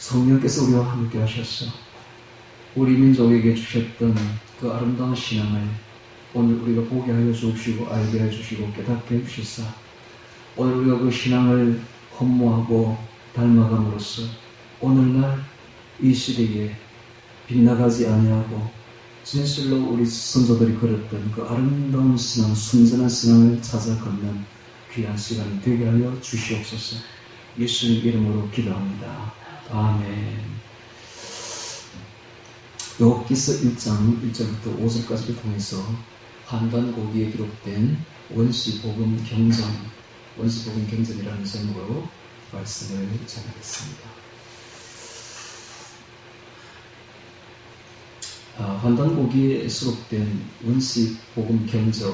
성령께서 우리와 함께 하셨어. 우리 민족에게 주셨던 그 아름다운 신앙을 오늘 우리가 보게 하여 주시고 알게 해 주시고 깨닫게 해 주시사 오늘 우리가 그 신앙을 헌모하고 닮아감으로써 오늘날 이 시대에 빗나가지 아니하고 진실로 우리 선조들이 걸었던 그 아름다운 신앙, 순전한 신앙을 찾아 걷는 귀한 시간이 되게 하여 주시옵소서. 예수님 이름으로 기도합니다. 아멘. 욥기서 1장 1절부터 5절까지를 통해서 한단고기에 기록된 원시복음 경전이라는 제목으로 말씀을 전하겠습니다. 환단고기에 수록된 원시복음 경전,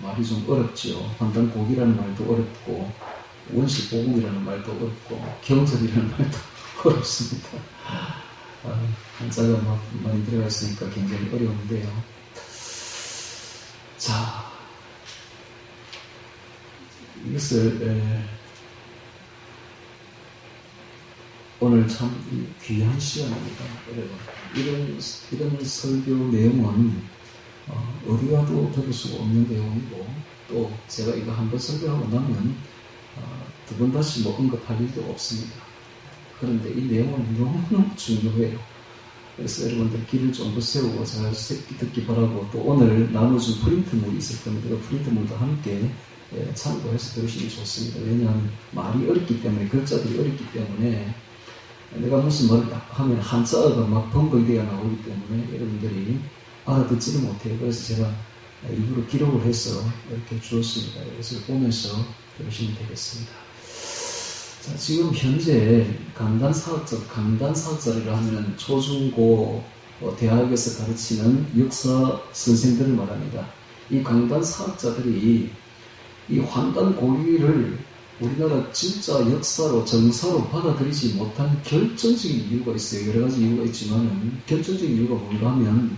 말이 좀 어렵죠. 환단고기라는 말도 어렵고 원시복음이라는 말도 어렵고 경전이라는 말도 어렵습니다. 한자가 막 많이 들어가 있으니까 굉장히 어려운데요. 자, 이것을 오늘 참 귀한 시간입니다, 여러분. 이런 설교 내용은 어디 가도 들을 수가 없는 내용이고, 또 제가 이거 한번 설교하고 나면 두 번 다시 언급할 일도 없습니다. 그런데 이 내용은 너무너무 중요해요. 그래서 여러분들 귀를 좀 더 세우고 잘 듣기 바라고, 또 오늘 나눠준 프린트물이 있을 겁니다. 그 프린트물도 함께 참고해서 들으시면 좋습니다. 왜냐하면 말이 어렵기 때문에, 글자들이 어렵기 때문에 내가 무슨 말을 딱 하면 한자어가 막 번거기가 나오기 때문에 여러분들이 알아듣지를 못해요. 그래서 제가 일부러 기록을 해서 이렇게 주었습니다. 그래서 보면서 들으시면 되겠습니다. 자, 지금 현재 강단사학자리라 하면 초중고 대학에서 가르치는 역사 선생들을 말합니다. 이 강단사학자들이 이 환단고기를 우리나라 진짜 역사로 정사로 받아들이지 못한 결정적인 이유가 있어요. 여러 가지 이유가 있지만은 결정적인 이유가 뭔가 하면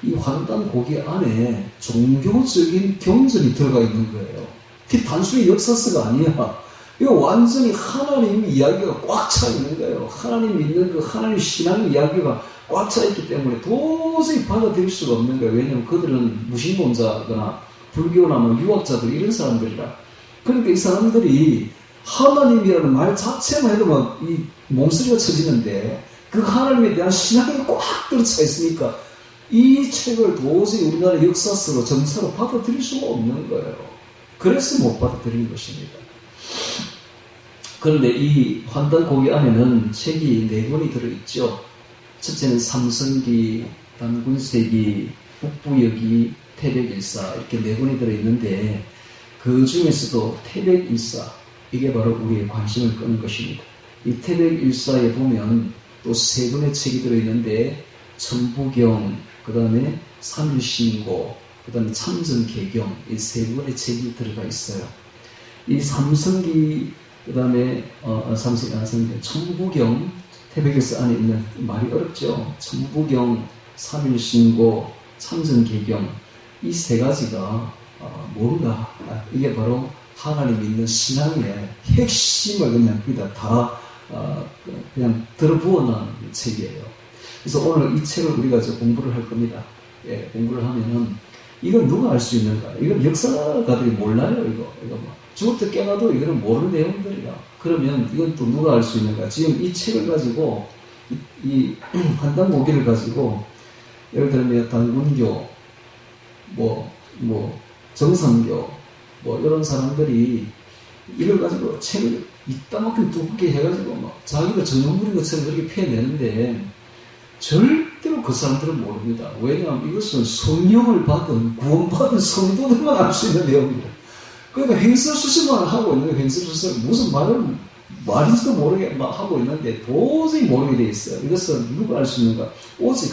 이 환단고기 안에 종교적인 경전이 들어가 있는 거예요. 그게 단순히 역사서가 아니야. 이거 완전히 하나님 이야기가 꽉 차 있는 거예요. 하나님 믿는 그 하나님 신앙 이야기가 꽉 차 있기 때문에 도저히 받아들일 수가 없는 거예요. 왜냐하면 그들은 무신론자거나 불교나 뭐 유학자들 이런 사람들이라. 그러니까 이 사람들이 하나님이라는 말 자체만 해도 막 이 몸서리가 쳐지는데 그 하나님에 대한 신앙이 꽉 들어차 있으니까 이 책을 도저히 우리나라 역사서로 정사로 받아들일 수가 없는 거예요. 그래서 못 받아들이는 것입니다. 그런데 이 환단고기 안에는 책이 4권이 들어있죠. 첫째는 삼성기, 단군세기, 북부여기, 태백일사 이렇게 4권이 들어있는데 그 중에서도 태백일사, 이게 바로 우리의 관심을 끄는 것입니다. 이 태백일사에 보면 또 3권의 책이 들어있는데 천부경, 그 다음에 삼일신고, 그 다음에 참전개경, 이 3권의 책이 들어가 있어요. 이 삼성기, 그 다음에 천부경, 태백일사 안에 있는, 말이 어렵죠. 천부경, 삼일신고, 참전개경, 이 3가지가 뭔가, 이게 바로 하나님 믿는 신앙의 핵심을 그냥 다 그냥 들어부어놓은 책이에요. 그래서 오늘 이 책을 우리가 이제 공부를 할 겁니다. 예, 공부를 하면은 이건 누가 알 수 있는가? 이건 역사가들이 몰라요. 이거 뭐 죽을 때 깨나도 이거는 모르는 내용들이야. 그러면 이건 또 누가 알 수 있는가? 지금 이 책을 가지고 이 환단고기를 가지고 예를 들면 단군교, 정상교, 이런 사람들이 이걸 가지고 책을 이따만큼 두껍게 해가지고 막 자기가 전문물인 것처럼 그렇게 표현내는데 절대로 그 사람들은 모릅니다. 왜냐하면 이것은 성령을 받은, 구원받은 성도들만 알 수 있는 내용입니다. 그러니까 횡설수설만 하고 있는 거예요. 횡설수설. 무슨 말인지도 모르게 막 하고 있는데 도저히 모르게 돼 있어요. 이것은 누가 알 수 있는가? 오직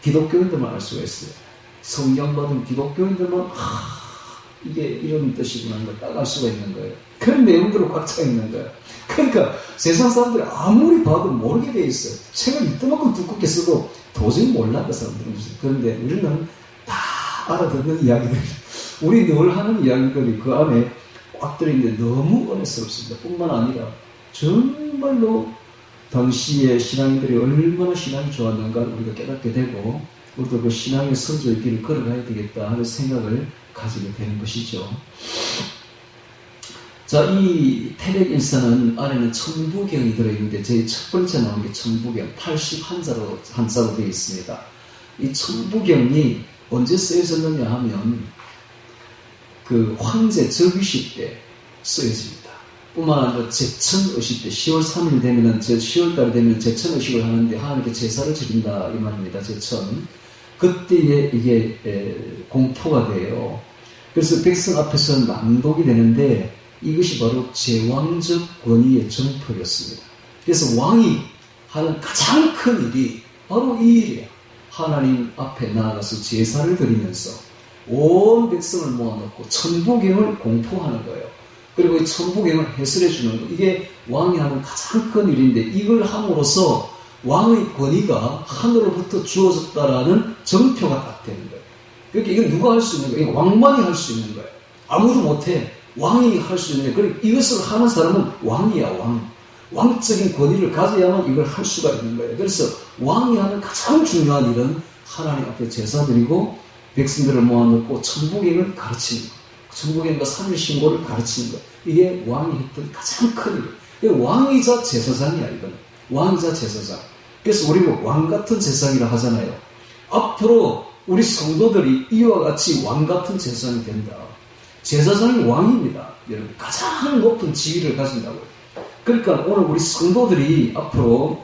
기독교인들만 알 수가 있어요. 성령 받은 기독교인들만 이게 이런 뜻이구나 하는 걸 딱 알 수가 있는 거예요. 그런 내용들로 꽉 차 있는 거예요. 그러니까 세상 사람들이 아무리 봐도 모르게 돼 있어요. 책을 이때만큼 두껍게 써도 도저히 몰라, 그 사람들은. 그런데 우리는 다 알아듣는 이야기들, 우리 늘 하는 이야기들이 그 안에 꽉 들어있는데 너무 은혜스럽습니다. 뿐만 아니라 정말로 당시에 신앙인들이 얼마나 신앙이 좋았는가를 우리가 깨닫게 되고, 우리도 그 신앙의 선조의 길을 걸어가야 되겠다 하는 생각을 가지게 되는 것이죠. 자, 이 태백일사는 안에는 천부경이 들어있는데, 제일 첫 번째 나온 게 천부경, 81자로 되어 있습니다. 이 천부경이 언제 쓰여졌느냐 하면, 그 황제 즉위식 때 쓰여집니다. 뿐만 아니라 제천의식 때, 10월 3일 되면은, 10월달이 되면 제천의식을 하는데, 하나님께 제사를 드린다, 이 말입니다. 제천. 그때에 이게 공포가 돼요. 그래서 백성 앞에서 낭독이 되는데, 이것이 바로 제왕적 권위의 정표였습니다. 그래서 왕이 하는 가장 큰 일이 바로 이 일이에요. 하나님 앞에 나아가서 제사를 드리면서 온 백성을 모아놓고 천부경을 공포하는 거예요. 그리고 이 천부경을 해설해 주는 거. 이게 왕이 하는 가장 큰 일인데, 이걸 함으로써 왕의 권위가 하늘로부터 주어졌다라는 정표가 딱 되는 거예요. 그러니까 이건 누가 할 수 있는 거예요? 왕만이 할 수 있는 거예요. 아무도 못해. 왕이 할 수 있는 거예요. 그리고 이것을 하는 사람은 왕이야, 왕. 왕적인 권위를 가져야만 이걸 할 수가 있는 거예요. 그래서 왕이 하는 가장 중요한 일은 하나님 앞에 제사 드리고 백성들을 모아놓고 천부경을 가르치는 거. 천부경과 삼일신고를 가르치는 거. 이게 왕이 했던 가장 큰 일. 왕이자 제사장이야, 이건. 왕이자 제사장. 그래서 우리가 왕 같은 제사장이라 하잖아요. 앞으로 우리 성도들이 이와 같이 왕 같은 제사장이 된다. 제사장이 왕입니다. 여러분, 가장 높은 지위를 가진다고요. 그러니까 오늘 우리 성도들이 앞으로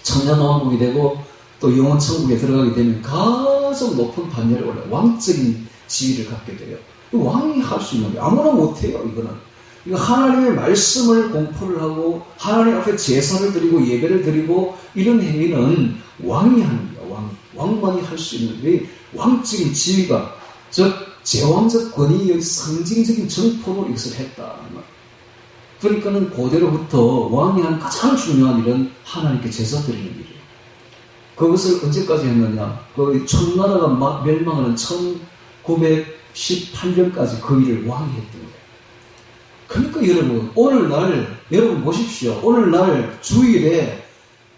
천년왕국이 되고 또 영원천국에 들어가게 되면 가장 높은 반열에 올라 왕적인 지위를 갖게 돼요. 왕이 할 수 있는 거예요. 아무나 못해요, 이거는. 이거 하나님의 말씀을 공포를 하고 하나님 앞에 제사를 드리고 예배를 드리고 이런 행위는 왕이 하는 거야. 왕만이 할 수 있는 왜 왕적인 지위가, 즉 제왕적 권위의 상징적인 정포로 이것을 했다. 그러니까는 고대로부터 왕이 하는 가장 중요한 일은 하나님께 제사 드리는 일이에요. 그것을 언제까지 했느냐? 그 청나라가 멸망하는 1918년까지 그 일을 왕이 했던 거예요. 그러니까 여러분, 오늘날, 여러분 보십시오. 오늘날 주일에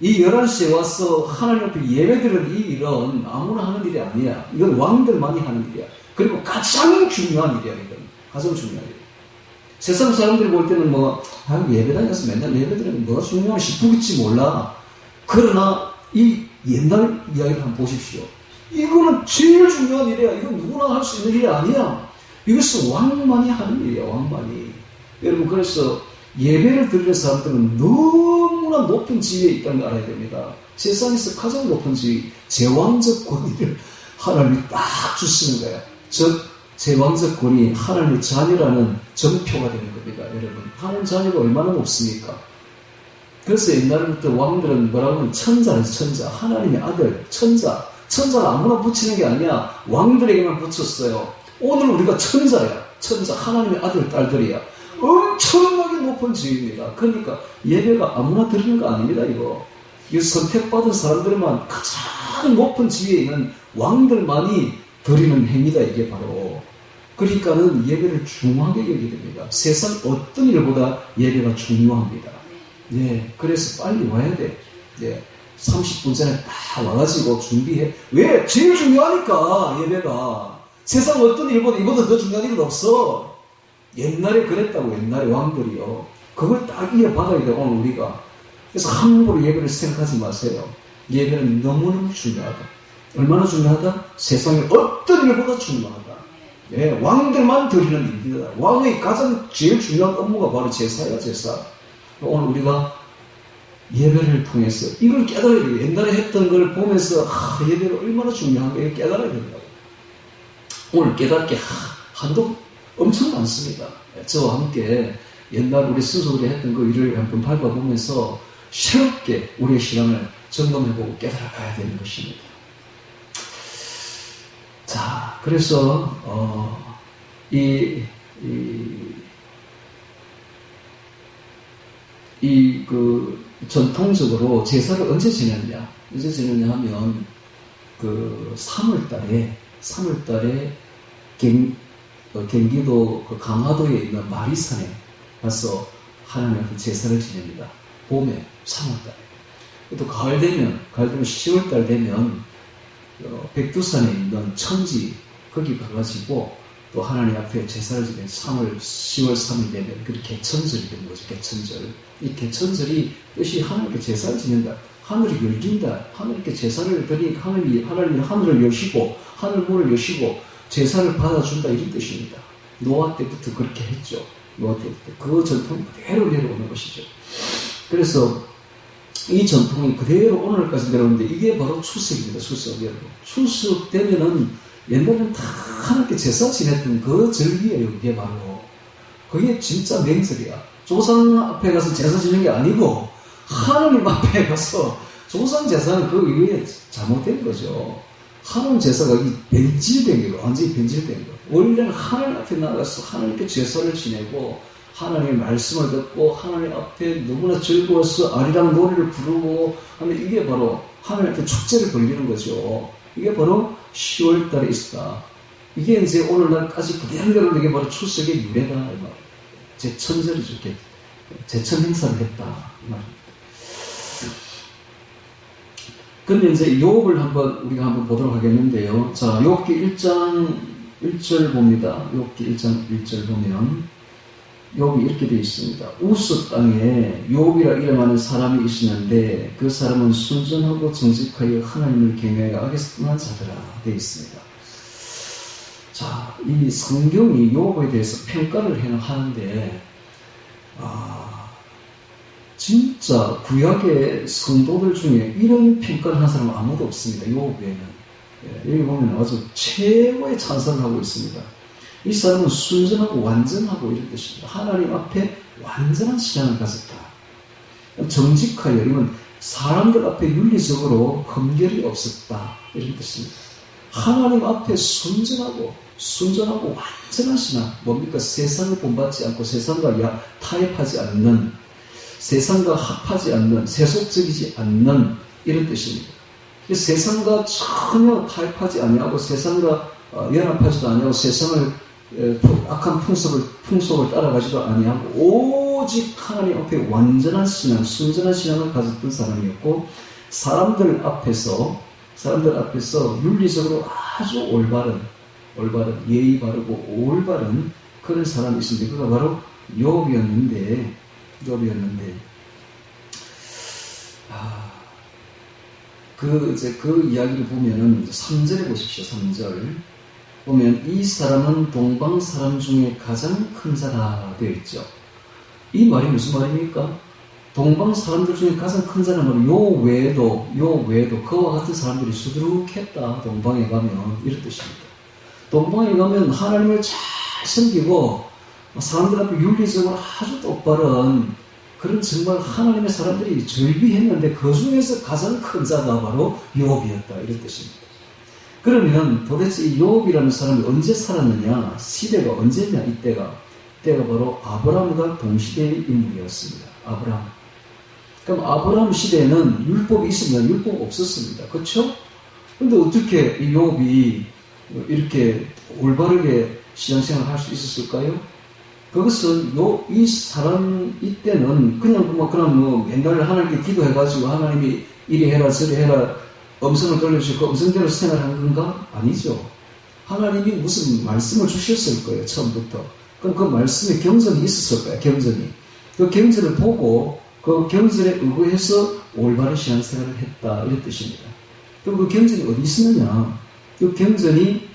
이 11시에 와서 하나님 앞에 예배드리는 이 일은 아무나 하는 일이 아니야. 이건 왕들만이 하는 일이야. 그리고 가장 중요한 일이야, 이건. 가장 중요한 일. 세상 사람들이 볼 때는 예배 다녀서 맨날 예배 드리면 뭐가 중요하나 싶을지 몰라. 그러나 이 옛날 이야기를 한번 보십시오. 이거는 제일 중요한 일이야. 이건 누구나 할 수 있는 일이 아니야. 이것은 왕만이 하는 일이야, 왕만이. 여러분, 그래서 예배를 드리는 사람들은 너무나 높은 지위에 있다는 걸 알아야 됩니다. 세상에서 가장 높은 지위, 제왕적 권위를 하나님이 딱 주시는 거야. 즉, 제왕적 권위, 하나님의 자녀라는 정표가 되는 겁니다. 여러분, 하나님 자녀가 얼마나 높습니까? 그래서 옛날부터 왕들은 뭐라고 하면 천자는 천자, 하나님의 아들, 천자. 천자는 아무나 붙이는 게 아니야. 왕들에게만 붙였어요. 오늘 우리가 천자야. 천자, 하나님의 아들, 딸들이야. 엄청나게 높은 지위입니다. 그러니까 예배가 아무나 드리는 거 아닙니다, 이거. 이 선택받은 사람들만 가장 높은 지위에 있는 왕들만이 드리는 행위다, 이게 바로. 그러니까는 예배를 중요하게 여기게 됩니다. 세상 어떤 일보다 예배가 중요합니다. 예, 그래서 빨리 와야 돼. 예, 30분 전에 다 와가지고 준비해. 왜? 제일 중요하니까, 예배가. 세상 어떤 일보다 이보다 더 중요한 일은 없어. 옛날에 그랬다고, 옛날에 왕들이요. 그걸 딱 이어받아야 돼, 오늘 우리가. 그래서 함부로 예배를 생각하지 마세요. 예배는 너무너무 중요하다. 얼마나 중요하다? 세상의 어떤 일보다 중요하다. 예, 왕들만 드리는 일이다. 왕의 가장 제일 중요한 업무가 바로 제사야, 제사. 오늘 우리가 예배를 통해서 이걸 깨달아야 돼요. 옛날에 했던 걸 보면서 예배가 얼마나 중요한가 이걸 깨달아야 된다고. 오늘 깨달을 게 한도 엄청 많습니다. 저와 함께 옛날 우리 스스로들이 했던 그 일을 한번 밟아보면서 새롭게 우리의 신앙을 점검해보고 깨달아가야 되는 것입니다. 자, 그래서 전통적으로 제사를 언제 지냈냐 하면 3월달에 경기도 강화도에 있는 마리산에 가서 하나님 앞에 제사를 지냅니다. 봄에 3월달. 또 가을 되면 10월달 되면 백두산에 있는 천지 거기 가가지고 또 하나님 앞에 제사를 지내는 10월 3일 되면 그 개천절이 되는 거죠. 개천절. 이 개천절이 뜻이 하나님께 제사를 지낸다. 하늘이 열린다. 하나님께 제사를 드리니까 하나님이 하늘을 여시고 하늘 문을 여시고 제사를 받아준다 이런 뜻입니다. 노아 때부터 그렇게 했죠. 노아 때부터 그 전통이 그대로 내려오는 것이죠. 그래서 이 전통이 그대로 오늘까지 내려오는데 이게 바로 추석입니다. 추석 여러분. 추석 되면은 옛날에는 다 하나님께 제사 지냈던 그 절기예요. 그게 바로 그게 진짜 명절이야. 조상 앞에 가서 제사 지내는 게 아니고 하나님 앞에 가서 조상 제사는 그 이후에 잘못된 거죠. 하나님 제사가 변질된 거예요. 완전히 변질된 거예요. 원래는 하나님 앞에 나가서 하나님께 제사를 지내고 하나님의 말씀을 듣고 하나님 앞에 너무나 즐거워서 아리랑 노래를 부르고 하면 이게 바로 하나님 앞에 축제를 벌리는 거죠. 이게 바로 10월 달에 있었다. 이게 이제 오늘날까지 그대로 이게 바로 추석의 유래다. 제천절이죠. 제천 행사를 했다. 이 말입니다. 그러면 이제 욥을 우리가 한번 보도록 하겠는데요. 자, 욥기 1장 1절 봅니다. 욥기 1장 1절 보면 욥이 이렇게 되어 있습니다. 우스 땅에 욥이라 이름하는 사람이 있었는데 그 사람은 순전하고 정직하여 하나님을 경외하여 악에서 떠난 자더라 되어 있습니다. 자, 이 성경이 욥에 대해서 평가를 하는데 진짜 구약의 성도들 중에 이런 평가를 하는 사람은 아무도 없습니다. 욥에는. 여기 보면 아주 최고의 찬사를 하고 있습니다. 이 사람은 순전하고 완전하고 이런 뜻입니다. 하나님 앞에 완전한 신앙을 가졌다. 정직하여 이건 사람들 앞에 윤리적으로 흠결이 없었다. 이런 뜻입니다. 하나님 앞에 순전하고 완전한 신앙. 뭡니까? 세상을 본받지 않고 세상과 타협하지 않는, 세상과 합하지 않는, 세속적이지 않는 이런 뜻입니다. 세상과 전혀 타협하지 아니하고 세상과 연합하지도 아니하고 세상을 악한 풍속을 따라가지도 아니하고 오직 하나님 앞에 완전한 신앙, 순전한 신앙을 가졌던 사람이었고 사람들 앞에서 윤리적으로 아주 올바른 예의 바르고 올바른 그런 사람이 있습니다. 그가 바로 욥이었는데 그 이야기를 보면은 3절에 보십시오. 3절 보면 이 사람은 동방 사람 중에 가장 큰 자라 되어 있죠. 이 말이 무슨 말입니까? 동방 사람들 중에 가장 큰 자는 요 외에도 그와 같은 사람들이 수두룩했다. 동방에 가면 이런 뜻입니다. 동방에 가면 하나님을 잘 섬기고 사람들 앞에 윤리적으로 아주 똑바른 그런 정말 하나님의 사람들이 절비했는데 그 중에서 가장 큰 자가 바로 욥이었다. 이런 뜻입니다. 그러면 도대체 이 욥이라는 사람이 언제 살았느냐? 시대가 언제냐? 이때가 바로 아브라함과 동시대의 인물이었습니다. 아브라함. 그럼 아브라함 시대에는 율법이 있으면 율법 없었습니다. 그렇죠? 근데 어떻게 이 욥이 이렇게 올바르게 신앙생활을 할 수 있었을까요? 그것은 이 사람 이때는 그냥 맨날 하나님께 기도해가지고 하나님이 이리 해라 저리 해라 음성을 돌려주시고 그 음성대로 생활한 건가? 아니죠. 하나님이 무슨 말씀을 주셨을 거예요. 처음부터. 그럼 그 말씀에 경전이 있었을 거예요. 경전이. 그 경전을 보고 그 경전에 의거해서 올바른 신앙생활을 했다. 이런 뜻입니다. 그럼 그 경전이 어디 있었느냐? 그 경전이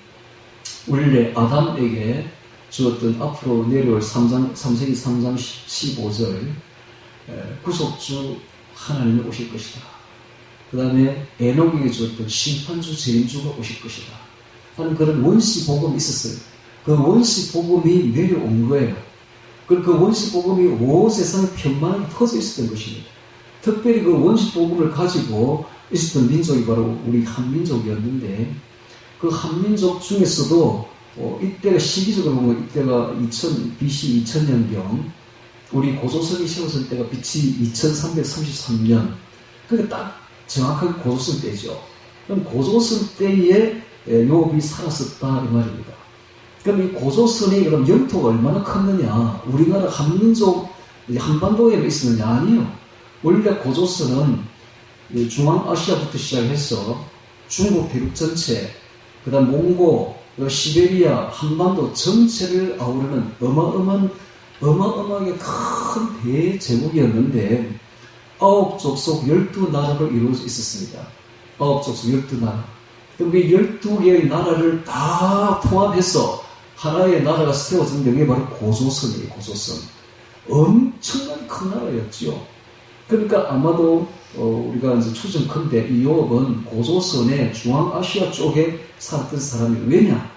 원래 아담에게 주었던 앞으로 내려올 3세기 3장 15절 구속주 하나님이 오실 것이다. 그 다음에 에녹에게 주었던 심판주 재림주가 오실 것이다 하는 그런 원시복음이 있었어요. 그 원시복음이 내려온 거예요. 그리고 그 원시복음이 온 세상에 편만하게 퍼져 있었던 것입니다. 특별히 그 원시복음을 가지고 있었던 민족이 바로 우리 한민족이었는데 그 한민족 중에서도 이때가 시기적으로 보면 이때가 BC 2000년경 우리 고조선이 세웠을 때가 BC 2333년 그게 딱 정확하게 고조선 때죠. 그럼 고조선 때에 욥이 살았었다 이 말입니다. 그럼 이 고조선이 그럼 영토가 얼마나 컸느냐? 우리나라 한민족 한반도에 있었느냐? 아니요. 원래 고조선은 중앙아시아부터 시작해서 중국 대륙 전체, 그 다음 몽고, 시베리아, 한반도 전체를 아우르는 어마어마하게 큰 대제국이었는데 9족속 12나라로 이루어져 있었습니다. 9족속 12나라. 그럼 그 12개의 나라를 다 통합해서 하나의 나라가 세워진 게 바로 고조선이에요. 고조선. 엄청난 큰 나라였죠. 그러니까 아마도 우리가 이제 추정컨대 이욥은 고조선의 중앙아시아 쪽에 살았던 사람이 왜냐?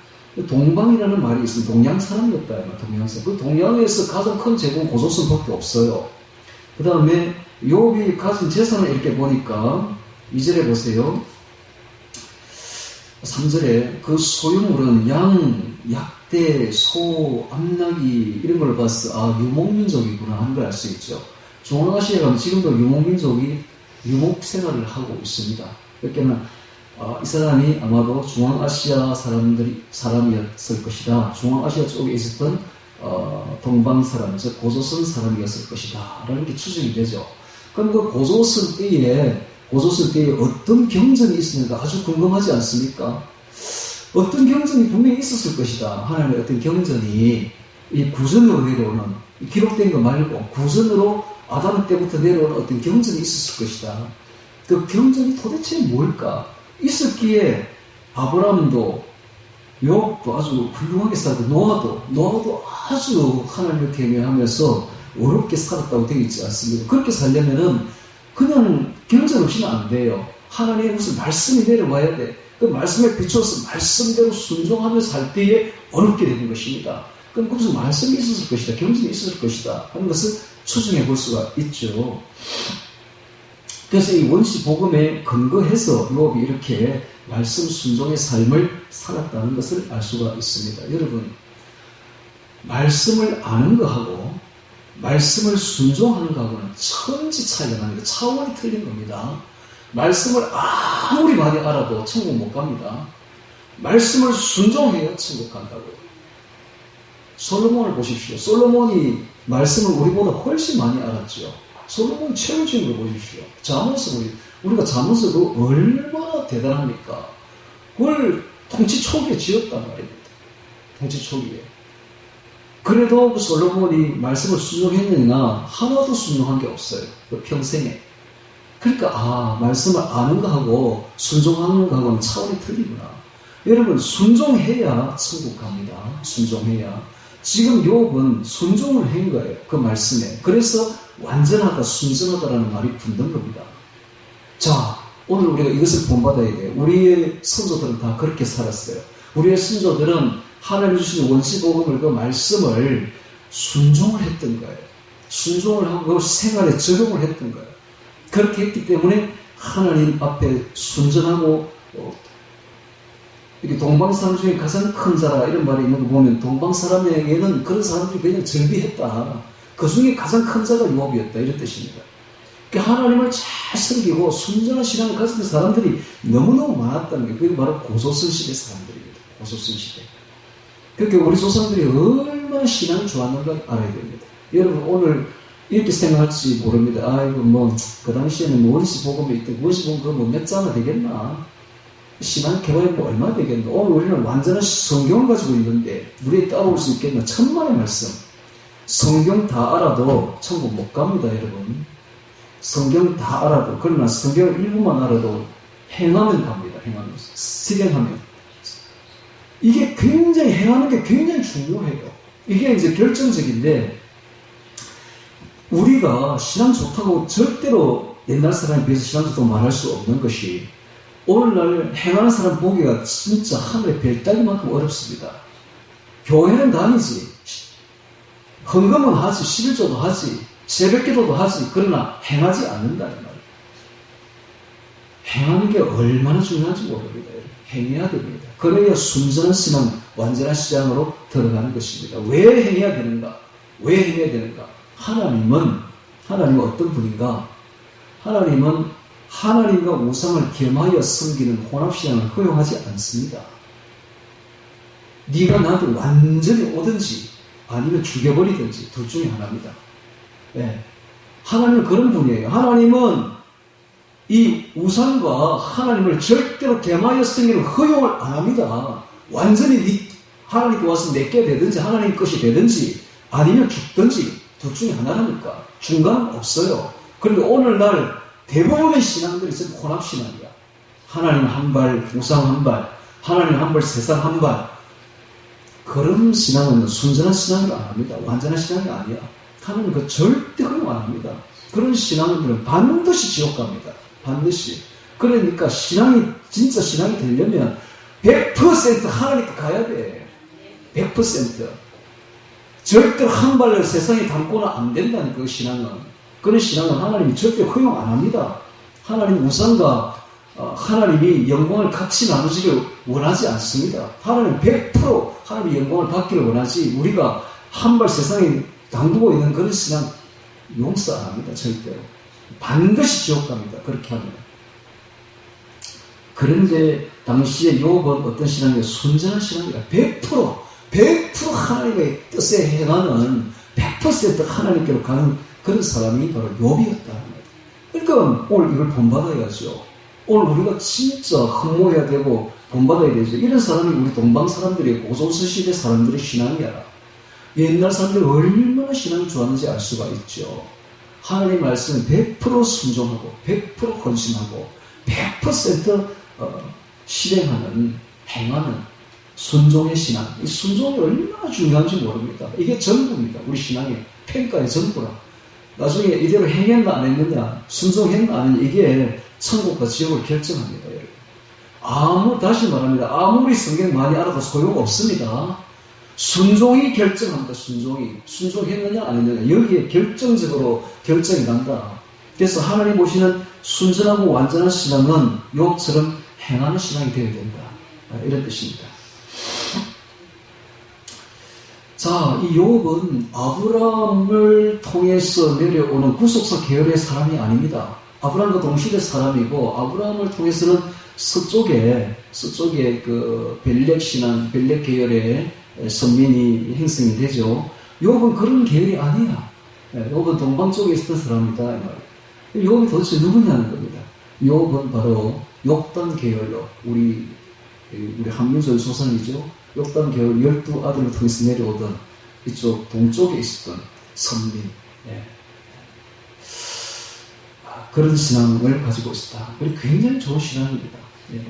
동방이라는 말이 있습니다. 동양 사람이었다. 동양사. 그 동양에서 가장 큰 제국은 고조선밖에 없어요. 그 다음에 욥이 가진 재산을 이렇게 보니까 2절에 보세요. 3절에 그 소유물은 양, 약대, 소, 암나기 이런 걸 봐서 유목민족이구나 하는 걸 알 수 있죠. 중앙아시아에 가면 지금도 유목민족이 유목생활을 하고 있습니다. 그러니까 이 사람이 아마도 중앙아시아 사람이었을 것이다. 중앙아시아 쪽에 있었던 동방 사람, 즉 고조선 사람이었을 것이다 라는 게 추정이 되죠. 그럼 그 고조선 때에 어떤 경전이 있었는가 아주 궁금하지 않습니까? 어떤 경전이 분명히 있었을 것이다. 하나님의 어떤 경전이 이 구전으로 내려오는, 기록된 거 말고 구전으로 아담 때부터 내려오는 어떤 경전이 있었을 것이다. 그 경전이 도대체 뭘까? 있었기에 아브라함도 욥도 아주 훌륭하게 살고 노아도 아주 하나님을 경외하면서 어렵게 살았다고 되어 있지 않습니까? 그렇게 살려면은 그냥 경전 없이는 안 돼요. 하나님의 무슨 말씀이 내려와야 돼. 그 말씀에 비춰서 말씀대로 순종하며 살 때에 어렵게 되는 것입니다. 그럼 무슨 말씀이 있었을 것이다. 경전이 있었을 것이다. 하는 것을 추정해 볼 수가 있죠. 그래서 이 원시 복음에 근거해서 욥이 이렇게 말씀 순종의 삶을 살았다는 것을 알 수가 있습니다. 여러분, 말씀을 아는 거하고 말씀을 순종하는 거하고는 천지 차이가 나는 거, 차원이 틀린 겁니다. 말씀을 아무리 많이 알아도 천국 못 갑니다. 말씀을 순종해야 천국 간다고요. 솔로몬을 보십시오. 솔로몬이 말씀을 우리보다 훨씬 많이 알았죠. 솔로몬 최후적인 걸 보십시오. 잠언서, 우리가 잠언서도 얼마나 대단합니까? 그걸 통치 초기에 지었단 말입니다. 통치 초기에. 그래도 그 솔로몬이 말씀을 순종했느냐? 하나도 순종한 게 없어요. 그 평생에. 그러니까 말씀을 아는 거하고 순종하는 거하고는 차원이 틀리구나. 여러분, 순종해야 천국 갑니다. 순종해야. 지금 욥은 순종을 한 거예요. 그 말씀에. 그래서 완전하다, 순전하다라는 말이 붙는 겁니다. 자, 오늘 우리가 이것을 본받아야 돼요. 우리의 선조들은 다 그렇게 살았어요. 우리의 선조들은 하나님 주신 원시복음을, 그 말씀을 순종을 했던 거예요. 순종을 하고 생활에 적용을 했던 거예요. 그렇게 했기 때문에 하나님 앞에 순전하고 이렇게 동방 사람 중에 가장 큰 자라 이런 말이 있는 거 보면 동방 사람에게는 그런 사람들이 그냥 절비했다. 그 중에 가장 큰 자가 욥이었다 이런 뜻입니다. 그러니까 하나님을 잘 섬기고 순전한 신앙을 가진 사람들이 너무너무 많았다는 게 그게 바로 고조선 시대 사람들입니다. 고조선 시대. 그러니까 우리 조상들이 얼마나 신앙이 좋았는가 알아야 됩니다. 여러분 오늘 이렇게 생각할지 모릅니다. 그 당시에는 원시 복음이 있던 원시 복음 그거 몇 자나 되겠나? 신앙 개발이 얼마 되겠나? 오늘 우리는 완전한 성경을 가지고 있는데 우리에 따라올 수 있겠나? 천만의 말씀. 성경 다 알아도 천국 못 갑니다, 여러분. 성경 다 알아도, 그러나 성경을 일부만 알아도 행하면 갑니다. 행하면. 실행하면. 이게 굉장히, 행하는 게 굉장히 중요해요. 이게 이제 결정적인데, 우리가 신앙 좋다고 절대로 옛날 사람에 비해서 신앙 좋다고 말할 수 없는 것이, 오늘날 행하는 사람 보기가 진짜 하늘의 별 따기만큼 어렵습니다. 교회는 다니지. 헌금은 하지, 11조도 하지, 새벽기도도 하지. 그러나 행하지 않는다는 말이에요. 행하는 게 얼마나 중요한지 모릅니다. 행해야 됩니다. 그래야 순전한 신앙, 완전한 신앙으로 들어가는 것입니다. 왜 행해야 되는가? 왜 행해야 되는가? 하나님은 어떤 분인가? 하나님은 하나님과 우상을 겸하여 섬기는 혼합신앙을 허용하지 않습니다. 네가 나한테 완전히 오든지 아니면 죽여버리든지 둘 중에 하나입니다. 네. 하나님은 그런 분이에요. 하나님은 이 우상과 하나님을 절대로 대마여 승리를 허용을 안 합니다. 완전히 하나님께 와서 내게 되든지 하나님 것이 되든지 아니면 죽든지 둘 중에 하나라니까. 중간은 없어요. 그런데 오늘날 대부분의 신앙들이 전부 혼합신앙이야. 하나님 한 발, 우상 한 발, 하나님 한 발, 세상 한 발. 그런 신앙은 순전한 신앙을 안 합니다. 완전한 신앙이 아니야. 하나님 그 절대 허용 안 합니다. 그런 신앙들은 반드시 지옥 갑니다. 반드시. 그러니까 신앙이 진짜 신앙이 되려면 100% 하나님께 가야 돼. 100%. 절대로 한 발을 세상에 담고는 안 된다는 그 신앙은. 그런 신앙은 하나님이 절대 허용 안 합니다. 하나님 우상과 하나님이 영광을 같이 나누지를 원하지 않습니다. 하나님 100% 하나님의 영광을 받기를 원하지 우리가 한 발 세상에 담그고 있는 그런 신앙 용서 안 합니다. 절대로. 반드시 지옥 갑니다. 그렇게 하면. 그런데 당시에 욥은 어떤 신앙이에요? 순전한 신앙이라 100% 하나님의 뜻에 행하는 100% 하나님께로 가는 그런 사람이 바로 욥이었다. 그러니까 오늘 이걸 본받아야죠. 오늘 우리가 진짜 흠모해야 되고 본받아야 되죠. 이런 사람이 우리 동방 사람들의 고조선 시대 사람들의 신앙이야. 옛날 사람들이 얼마나 신앙이 좋았는지 알 수가 있죠. 하나님 말씀에 100% 순종하고 100% 헌신하고 100% 실행하는 행하는 순종의 신앙. 이 순종이 얼마나 중요한지 모릅니다. 이게 전부입니다. 우리 신앙의 평가의 전부라. 나중에 이대로 행했나 안 했느냐, 순종했나 안 했느냐, 이게 천국과 지옥을 결정합니다. 여러분. 다시 말합니다. 아무리 성경 많이 알아도 소용없습니다. 순종이 결정합니다. 순종했느냐 안 했느냐, 여기에 결정적으로 결정이 난다. 그래서 하나님 보시는 순전하고 완전한 신앙은 욥처럼 행하는 신앙이 되어야 된다. 이런 뜻입니다. 자, 이 욥은 아브라함을 통해서 내려오는 구속사 계열의 사람이 아닙니다. 아브라함과 동시대 사람이고, 아브라함을 통해서는 서쪽에 그 벨렉 신앙, 벨렉 계열의 선민이 형성이 되죠. 욥은 그런 계열이 아니야. 욥은 동방 쪽에 있었던 사람이다. 욥이 도대체 누구냐는 겁니다. 욥은 바로 욕단 계열로, 우리 한민족 조상이죠. 욕단 계열 12아들을 통해서 내려오던 이쪽 동쪽에 있었던 선민. 그런 신앙을 가지고 있었다. 굉장히 좋은 신앙입니다.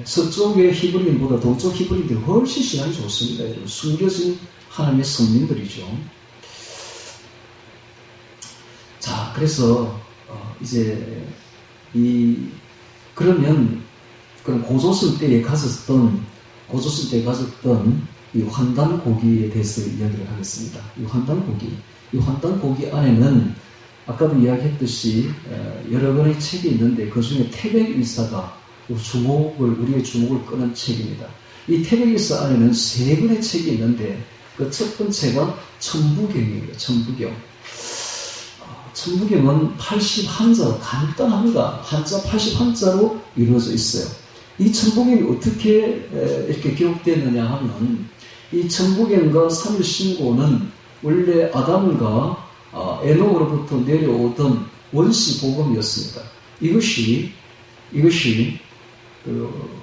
서쪽의 히브리인보다 동쪽 히브리인들이 훨씬 신앙이 좋습니다. 여러분. 숨겨진 하나님의 선민들이죠. 자, 그래서 이제 그러면 고조선 때에 가졌던 이 환단고기에 대해서 이야기를 하겠습니다. 이 환단고기 안에는 아까도 이야기했듯이 여러 권의 책이 있는데 그 중에 태백일사가 우리의 주목을 끄는 책입니다. 이 태백일사 안에는 3권의 책이 있는데 그 첫 번째가 천부경이에요. 천부경은 80한자, 간단합니다. 한자 80한자로 이루어져 있어요. 이 천부경이 어떻게 이렇게 기록되느냐 하면, 이 천부경과 삼일신고는 원래 아담과 에녹으로부터 내려오던 원시 복음이었습니다. 이것이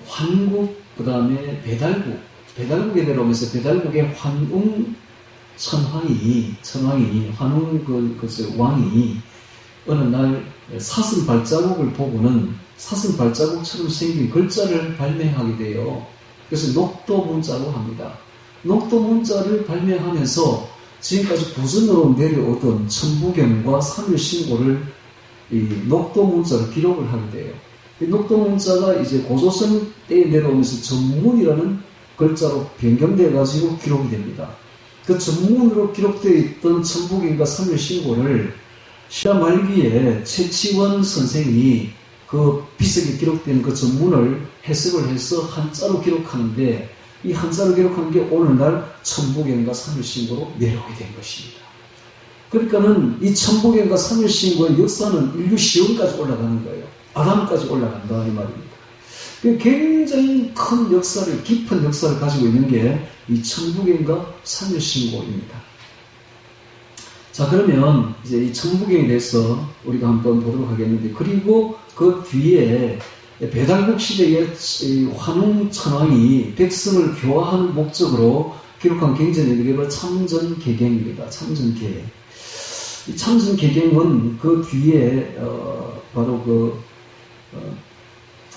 환국, 그 다음에 배달국에 내려오면서 배달국의 환웅 천황이 환웅 왕이 어느 날 사슴 발자국을 보고는 사슴 발자국처럼 생긴 글자를 발명하게 돼요. 그래서 녹도문자로 합니다. 녹도문자를 발명하면서 지금까지 구전으로 내려오던 천부경과 삼일신고를 이 녹도문자로 기록을 하게 돼요. 이 녹도문자가 이제 고조선 때에 내려오면서 전문이라는 글자로 변경되어 가지고 기록이 됩니다. 그 전문으로 기록되어 있던 천부경과 삼일신고를 신라 말기에 최치원 선생이 그 비석에 기록된 그 전문을 해석을 해서 한자로 기록하는데, 이 한자로 기록한 게 오늘날 천부경과 삼일신고로 내려오게 된 것입니다. 그러니까는 이 천부경과 삼일신고의 역사는 인류 시온까지 올라가는 거예요. 아담까지 올라간다 이 말입니다. 굉장히 큰 역사를, 깊은 역사를 가지고 있는 게 이 천부경과 삼일신고입니다. 자, 그러면 이제 이 천부경에 대해서 우리가 한번 보도록 하겠는데, 그리고 그 뒤에 배달국 시대의 환웅천왕이 백성을 교화하는 목적으로 기록한 경전이 이게 바로 참전개경입니다. 참전개경. 이 참전개경은 그 뒤에 바로 그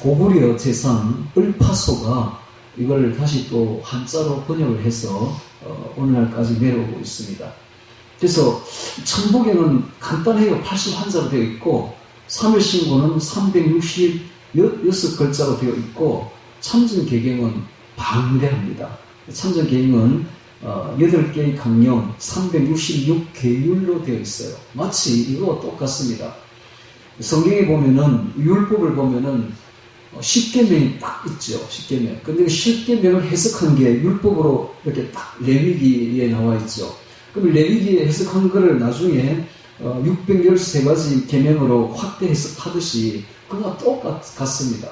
고구려 재상 을파소가 이걸 다시 또 한자로 번역을 해서 오늘날까지 내려오고 있습니다. 그래서 천부경은 간단해요. 81자로 되어 있고, 3일신고는 366글자로 되어 있고, 참전개경은 방대합니다. 참전개경은 8개의 강령 366계율로 되어 있어요. 마치 이거와 똑같습니다. 성경에 보면은 율법을 보면은 10계명이 딱 있죠. 10계명. 근데 10계명을 해석한 게 율법으로 이렇게 딱 레위기에 나와 있죠. 그럼 레위기에 해석한 거를 나중에 613가지 계명으로 확대 해석하듯이 그거와 똑같습니다.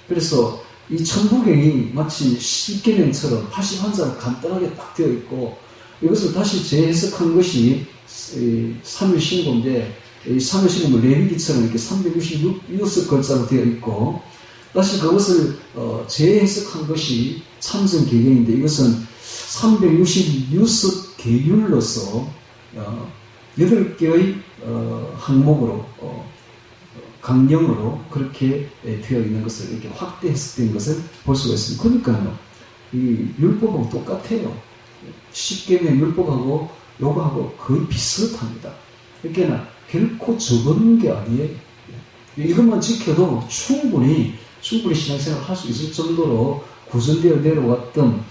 그래서 이 천부경이 마치 10계명처럼 81자로 간단하게 딱 되어 있고, 이것을 다시 재해석한 것이 3일신고인데, 이 3일신고는 레위기처럼 이렇게 366글자로 되어 있고, 다시 그것을 재해석한 것이 참전개경인데, 이것은 366계율로서 8개의 항목으로 강령으로 그렇게 되어 있는 것을 이렇게 확대 해석된 것을 볼 수가 있습니다. 그러니까요, 이 율법하고 똑같아요. 10계명 율법하고 요거하고 거의 비슷합니다. 그러니까 결코 적은 게 아니에요. 이것만 지켜도 충분히 신앙생활을 할 수 있을 정도로 구성되어 내려왔던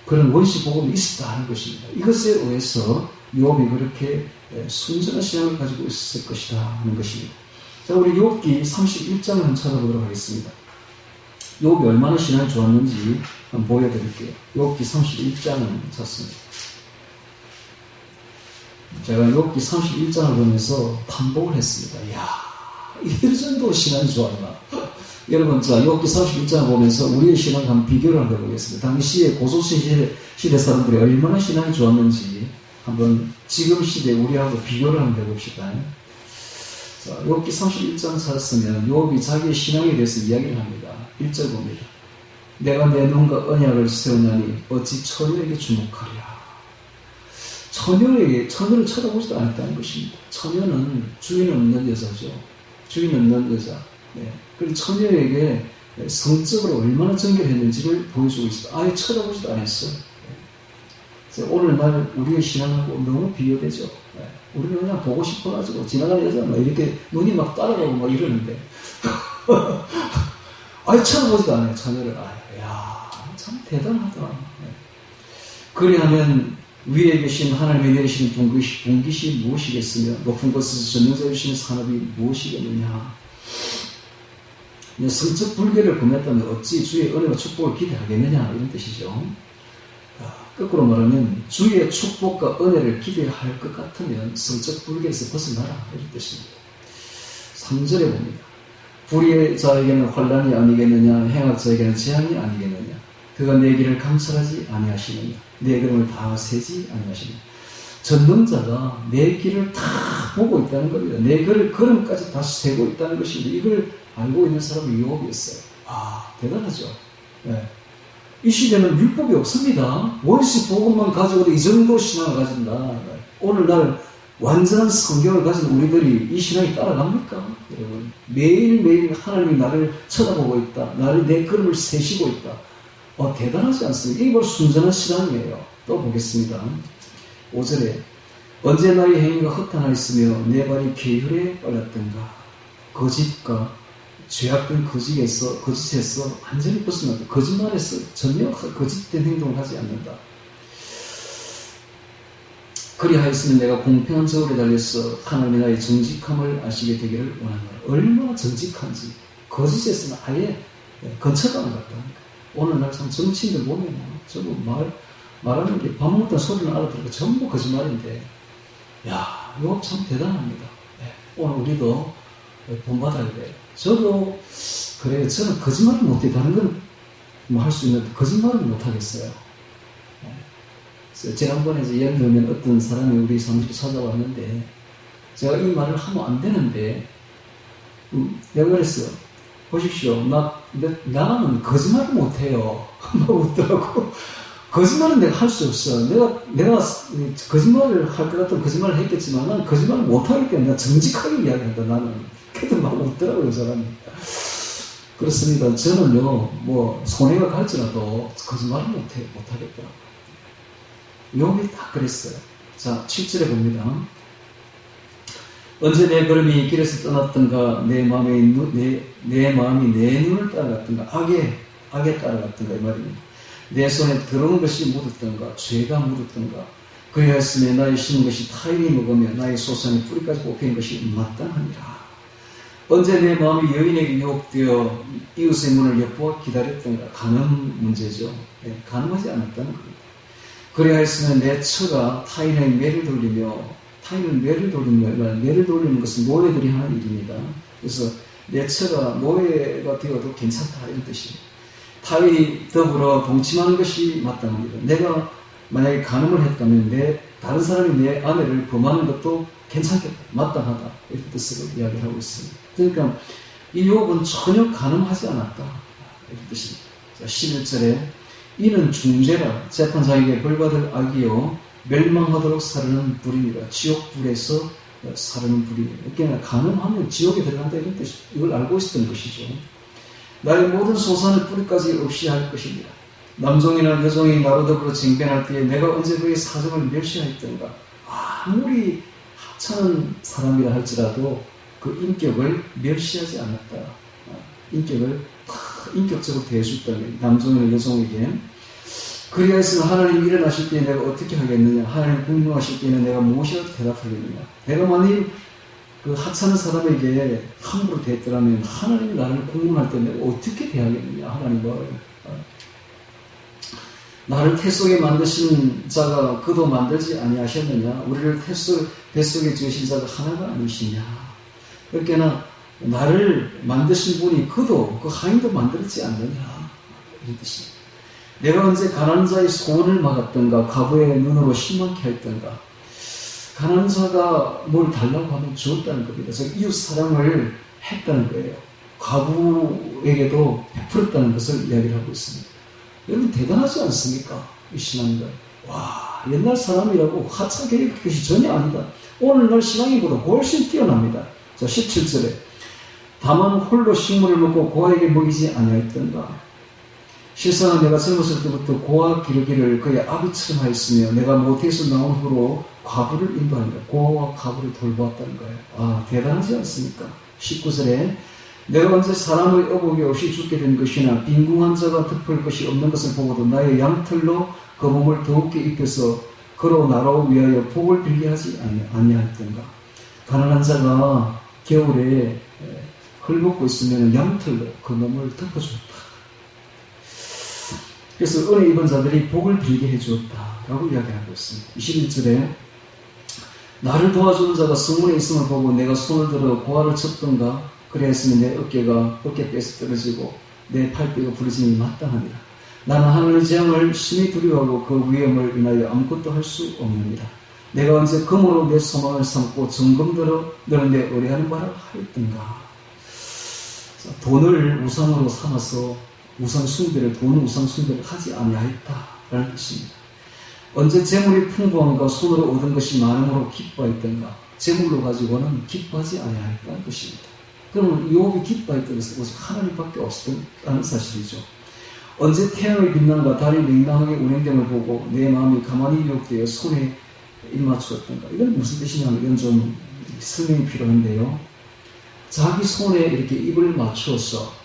그런 원시복음이 있었다는 것입니다. 이것에 의해서 욥이 그렇게 순전한 신앙을 가지고 있었을 것이다 하는 것입니다. 자, 우리 욥기 31장을 한번 찾아보도록 하겠습니다. 욥이 얼마나 신앙이 좋았는지 한번 보여드릴게요. 욥기 31장을 찾습니다. 제가 욥기 31장을 보면서 반복을 했습니다. 이야, 이럴 정도 신앙이 좋았나. 여러분, 자, 욥기 31장을 보면서 우리의 신앙을 한번 비교를 한번 해보겠습니다. 당시에 고소시대 사람들이 얼마나 신앙이 좋았는지 한번 지금 시대 우리하고 비교를 한번 해봅시다. 자, 욥기 31장 찾았으면 욥이 자기의 신앙에 대해서 이야기를 합니다. 1절 봅니다. 내가 내 눈과 언약을 세우냐니 어찌 처녀에게 주목하랴. 처녀를 쳐다보지도 않았다는 것입니다. 처녀는 주인 없는 여자죠. 주인 없는 여자. 네. 그리고 처녀에게 성적으로 얼마나 정결했는지를 보여주고 있습니다. 아예 쳐다보지도 않았어요. 네. 오늘날 우리의 신앙하고 너무 비교되죠. 네. 우리는 그냥 보고 싶어가지고 지나가는 여자 막 이렇게 눈이 막 따라가고 막 이러는데 아예 쳐다보지도 않아요. 처녀를. 야, 참 대단하다. 네. 그리하면 위에 계신 하나님이 내리시는 분깃이 무엇이겠으며 높은 곳에서 전능자 주시는 산업이 무엇이겠느냐. 성적 불교를 범했다면 어찌 주의 은혜와 축복을 기대하겠느냐 이런 뜻이죠. 거꾸로 말하면 주의 축복과 은혜를 기대할 것 같으면 성적 불교에서 벗어나라 이런 뜻입니다. 3절에 봅니다. 불의의 자에게는 환난이 아니겠느냐, 행악자에게는 재앙이 아니겠느냐. 그가 내 길을 감찰하지 아니하시느냐, 내 걸음을 다 세지 아니하시느냐. 전능자가 내 길을 다 보고 있다는 겁니다. 내 걸음까지 다 세고 있다는 것인데 이걸 알고 있는 사람이 욥이었어요. 아, 대단하죠. 네. 이 시대는 율법이 없습니다. 원시 복음만 가지고도 이 정도 신앙을 가진다. 오늘날 완전한 성경을 가진 우리들이 이 신앙이 따라갑니까? 여러분, 매일매일 하나님이 나를 쳐다보고 있다. 나를 내 걸음을 세시고 있다. 대단하지 않습니까? 이게 바로 순전한 신앙이에요. 또 보겠습니다. 5절에 언제 나의 행위가 허탄하였으며 내 발이 계율에 빨랐던가. 거짓과 죄악된 거짓에서 완전히 벗어나고 거짓말에서 전혀 거짓된 행동을 하지 않는다. 그리하였으면 내가 공평한 저울에 달려서 하나님의 나의 정직함을 아시게 되기를 원하노라. 얼마나 정직한지. 거짓에서는 아예 근처도 안 갔다니까. 오늘날 참 정치인들 보면 전부 말하는 게 밥 먹던 소리는 알아들으니까 전부 거짓말인데, 야, 이거 참 대단합니다. 네, 오늘 우리도 본받아야 돼요. 저도 그래요. 저는 거짓말을 못해. 다른 건 뭐 할 수 있는데 거짓말을 못하겠어요. 네. 지난번에 예를 들면 어떤 사람이 우리 사무실 찾아왔는데 제가 이 말을 하면 안 되는데 내가 그랬어요. 보십시오. 나는 거짓말을 못해요. 막 웃더라고. 거짓말은 내가 할 수 없어. 내가 거짓말을 할 것 같은 거짓말을 했겠지만 나는 거짓말을 못하기 때문에 정직하게 이야기한다, 나는. 그래도 막 웃더라고요, 사람이. 그렇습니다. 저는요, 뭐, 손해가 갈지라도 거짓말을 못하겠더라고요. 욥이 다 그랬어요. 자, 7절에 봅니다. 언제 내 걸음이 길에서 떠났던가, 내 마음이 내 눈을 따라갔던가, 악에 따라갔던가, 이 말입니다. 내 손에 더러운 것이 묻었던가, 죄가 묻었던가, 그리하였으며 나의 심은 것이 타인이 먹으며 나의 소산이 뿌리까지 뽑히는 것이 마땅하니라. 언제 내 마음이 여인에게 유혹되어 이웃의 문을 엿보아 기다렸던가, 간음 문제죠. 네, 간음하지 않았다는 겁니다. 그리하였으면 내 처가 타인의 매를 돌리며, 타인을 매를 돌리는 것은 노예들이 하는 일입니다. 그래서 내 처가 노예가 되어도 괜찮다, 이런 뜻입니다. 타인이 더불어 동침하는 것이 마땅합니다. 내가 만약에 간음을 했다면 다른 사람이 내 아내를 범하는 것도 괜찮겠다, 마땅하다, 이런 뜻으로 이야기하고 있습니다. 그러니까 이 욥은 전혀 간음하지 않았다, 이런 뜻입니다. 자, 11절에 이는 중죄라 재판장에게 벌받을 악이요 멸망하도록 사르는 불이니라. 지옥불에서 사르는 불이니라. 그러니까 간음하면 지옥에 들어간다, 이런 뜻, 이걸 알고 있었던 것이죠. 나의 모든 소산을 뿌리까지 없이 할 것입니다. 남종이나 여종이 나로 더불어 쟁변할 때에 내가 언제 그의 사정을 멸시하였던가. 아무리 하찮은 사람이라 할지라도 그 인격을 멸시하지 않았다. 인격을 인격적으로 대해줬다는 남종이나 여종에게. 그리하여서 하나님 일어나실 때에 내가 어떻게 하겠느냐, 하나님 공명하실 때에는 내가 무엇이라도 대답하겠느냐. 내가 만일 그 하찮은 사람에게 함부로 대했더라면 하나님이 나를 공문할 때 내가 어떻게 대하겠느냐, 하나님을. 나를 태 속에 만드신 자가 그도 만들지 아니하셨느냐, 우리를 뱃속에 지으신 자가 하나가 아니시냐. 그러니까 나를 만드신 분이 그도 그 하인도 만들지 않느냐, 이런 뜻입니다. 내가 언제 가난한 자의 소원을 막았던가, 과부의 눈으로 실망케 했던가. 가난한 자가 뭘 달라고 하면 주었다는 겁니다. 그래서 이웃 사랑을 했다는 거예요. 과부에게도 베풀었다는 것을 이야기를 하고 있습니다. 여러분 대단하지 않습니까? 이 신앙인들. 와, 옛날 사람이라고 하찮게 여길 것이 전혀 아니다. 오늘날 신앙인보다 훨씬 뛰어납니다. 자, 17절에 다만 홀로 식물을 먹고 고아에게 먹이지 아니하였던가. 실상은 내가 젊었을 때부터 고아 기르기를 그의 아비처럼 하였으며 내가 모태에서 나온 후로 과부를 인도하니라. 고아와 과부를 돌보았다는 거예요. 대단하지 않습니까? 19절에 내가 언제 사람의 어복이 없이 죽게 된 것이나 빈궁한 자가 덮을 것이 없는 것을 보고도 나의 양털로 그 몸을 더욱게 입혀서 그로 나로 위하여 복을 빌게 하지 아니하였던가. 가난한 자가 겨울에 헐벗고 있으면 양털로 그 몸을 덮어주었다. 그래서 은혜 입은 자들이 복을 빌게 해주었다라고 이야기하고 있습니다. 21절에 나를 도와주는 자가 성문에 있음을 보고 내가 손을 들어 고아를 쳤던가. 그래야했으면 내 어깨뼈에서 떨어지고 내 팔뼈가 부러짐이 마땅하니라. 나는 하늘의 재앙을 심히 두려워하고 그 위험을 인하여 아무것도 할 수 없느니라. 내가 언제 금으로 내 소망을 삼고 정금들어 너는 내 의뢰하는 바를 하였던가. 돈을 우상으로 삼아서 돈 우상 숭배를 하지 아니하였다라는 뜻입니다. 언제 재물이 풍부함과 손으로 얻은 것이 많음으로 기뻐했던가. 재물로 가지고는 기뻐하지 아니하였다는 뜻입니다. 그러면 욥이 기뻐했던 것은 오직 하나님밖에 없었다는 사실이죠. 언제 태양의 빛남과 달이 맹랑하게 운행됨을 보고 내 마음이 가만히 유혹되어 손에 입맞추었던가. 이건 무슨 뜻이냐면 이건 좀 설명이 필요한데요. 자기 손에 이렇게 입을 맞추어서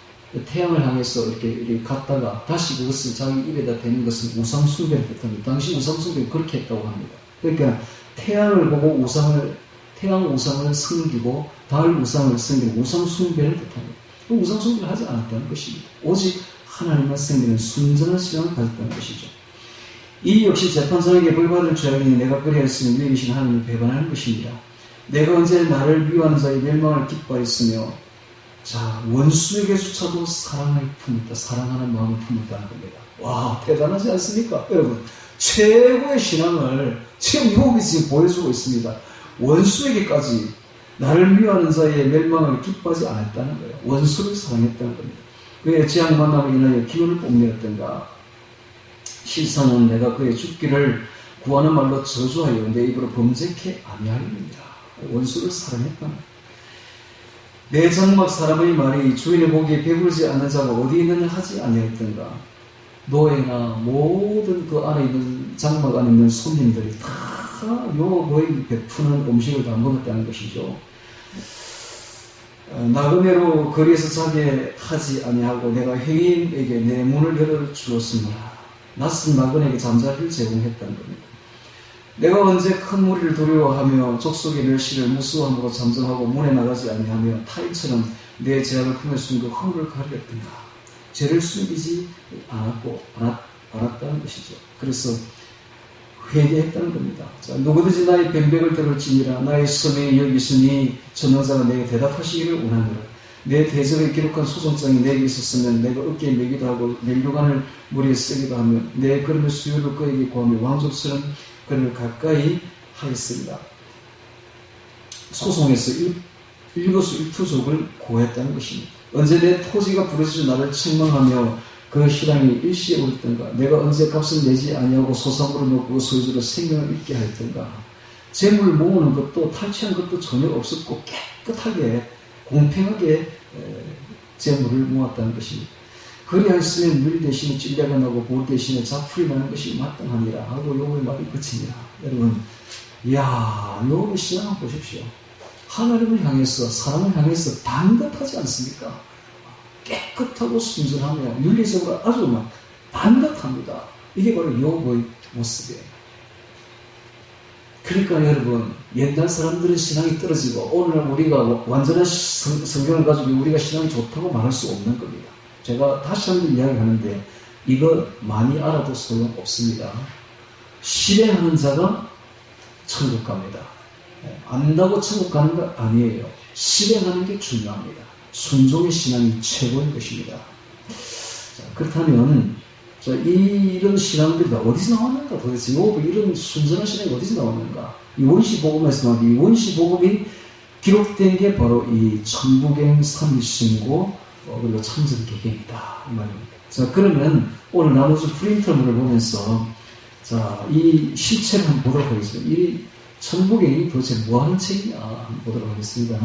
태양을 향해서 이렇게 갔다가 다시 그것을 자기 입에다 대는 것은 우상숭배를 뜻합니다. 당시 우상숭배는 그렇게 했다고 합니다. 그러니까 태양을 보고 태양 우상을 섬기고 달 우상을 섬기는 우상숭배를 뜻합니다. 우상숭배를 하지 않았다는 것입니다. 오직 하나님만 섬기는 순전한 신앙을 가졌다는 것이죠. 이 역시 재판장에게 벌받을 죄악이니 내가 그리하였으니 위에 계신 하나님을 배반하는 것입니다. 내가 언제 나를 미워하는 자의 멸망을 기뻐했으며 원수에게조차도 사랑을 품었다. 사랑하는 마음을 품었다는 겁니다. 와, 대단하지 않습니까? 여러분, 최고의 신앙을 지금 욥이 지금 보여주고 있습니다. 원수에게까지 나를 미워하는 자의 멸망을 기뻐하지 않았다는 거예요. 원수를 사랑했다는 겁니다. 그의 재앙 만남을 인하여 기운을 뽐내었던가. 실상은 내가 그의 죽기를 구하는 말로 저주하여 내 입으로 범죄케 아니하리니라. 원수를 사랑했다는 거예요. 내 장막 사람의 말이 주인의 보기에 배부르지 않는 자가 어디 있느냐 하지 아니했던가. 노예나 모든 그 안에 있는 장막 안에 있는 손님들이 다 욥의 베푸는 음식을 다 먹었다는 것이죠. 나그네로 거리에서 자게 하지 아니하고 내가 행인에게 내 문을 열어주었으므라. 낯선 나그네에게 잠자리를 제공했다는 겁니다. 내가 언제 큰 무리를 두려워하며 족속의 멸시를 무수함으로 잠잠하고 문에 나가지 아니하며 타인처럼 내 죄악을 품에 숨고 허물을 가리렸던가. 죄를 숨기지 않았다는 것이죠. 그래서 회개했다는 겁니다. 자, 누구든지 나의 변백을 들을지니라. 나의 서명이 여기 있으니 전능자가 내게 대답하시기를 원하노라. 내 대적에 기록한 소송장이 내게 있었으면 내가 어깨에 매기도 하고 멸류관을 머리에 쓰기도 하며 내 걸음의 수요를 그에게 구하며 왕족처럼 그를 가까이 하였습니다. 소송에서 일거수일투족을 구했다는 것입니다. 언제 내 토지가 부러져 나를 책망하며 그 희랑이 일시에 오르던가. 내가 언제 값을 내지 아니하고 소상으로 먹고 소유주로 생명을 잃게 하였던가. 재물을 모으는 것도 탈취한 것도 전혀 없었고 깨끗하게 공평하게 재물을 모았다는 것입니다. 그리하였으면 물 대신에 찔려가 나고 볼 대신에 자풀이 나는 것이 마땅하니라 하고 욥의 말이 그치니라. 여러분, 이야, 욥의 신앙을 보십시오. 하나님을 향해서, 사람을 향해서 반듯하지 않습니까? 깨끗하고 순전하며 윤리적으로 아주 막 반듯합니다. 이게 바로 욥의 모습이에요. 그러니까 여러분, 옛날 사람들은 신앙이 떨어지고 오늘날 우리가 완전한 성경을 가지고 우리가 신앙이 좋다고 말할 수 없는 겁니다. 제가 다시 한번 이야기하는데 이거 많이 알아도 소용없습니다. 실행하는 자가 천국 갑니다. 안다고 천국 가는 거 아니에요. 실행하는 게 중요합니다. 순종의 신앙이 최고인 것입니다. 자, 그렇다면 이런 신앙들이 어디서 나왔는가? 도대체 욥의 이런 순전한 신앙이 어디서 나왔는가? 이 원시복음에서 나온 이 원시복음이 기록된 게 바로 이 천부경 3일신고 그리고 참전개경이다 이 말입니다. 자, 그러면 오늘 나머지 프린터물을 보면서 자, 이 실체를 한번 보도록 하겠습니다. 이 천부경이 도대체 뭐하는 책이냐 한번 보도록 하겠습니다.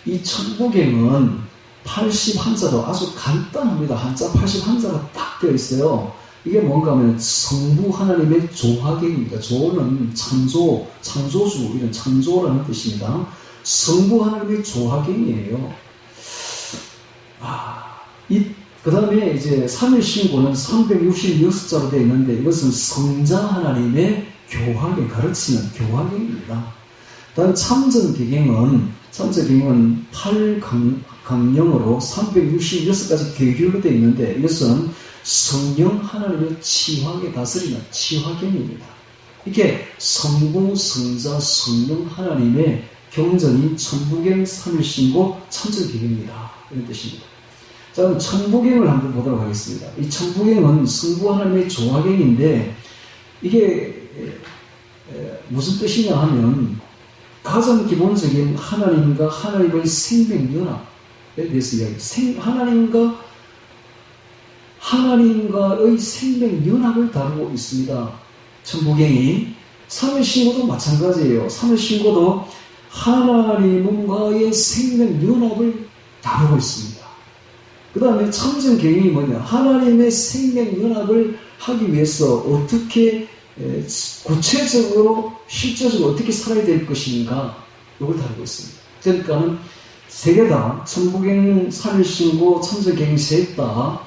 이 천부경은 80한자로 아주 간단합니다. 한자 80한자가 딱 되어 있어요. 이게 뭔가 하면 성부 하나님의 조화경입니다. 조는 창조, 창조주 이런 창조라는 뜻입니다. 성부 하나님의 조화경이에요. 그 다음에 이제 3일신고는 366자로 되어 있는데 이것은 성자 하나님의 교화경, 가르치는 교화경입니다. 다음 참전개경은 8강령으로 366가지 계율로 되어 있는데 이것은 성령 하나님의 치화에 다스리는 치화경입니다. 이렇게 성부, 성자, 성령 하나님의 경전이 천부경 3일신고 참전개경입니다. 이런 뜻입니다. 자, 그럼 천부경을 한번 보도록 하겠습니다. 이 천부경은 성부 하나님의 조화경인데 이게 무슨 뜻이냐 하면 가장 기본적인 하나님과 하나님의 생명연합에 대해서 이야기합니다. 하나님과의 생명연합을 다루고 있습니다. 천부경이 3일신고도 마찬가지예요. 3일신고도 하나님과의 생명연합을 다루고 있습니다. 그 다음에 참전개경이 뭐냐? 하나님의 생명연합을 하기 위해서 어떻게 구체적으로 실제적으로 어떻게 살아야 될 것인가 이걸 다루고 있습니다. 그러니까는 세 개 다 천부경 3일신고 참전개경 셋 다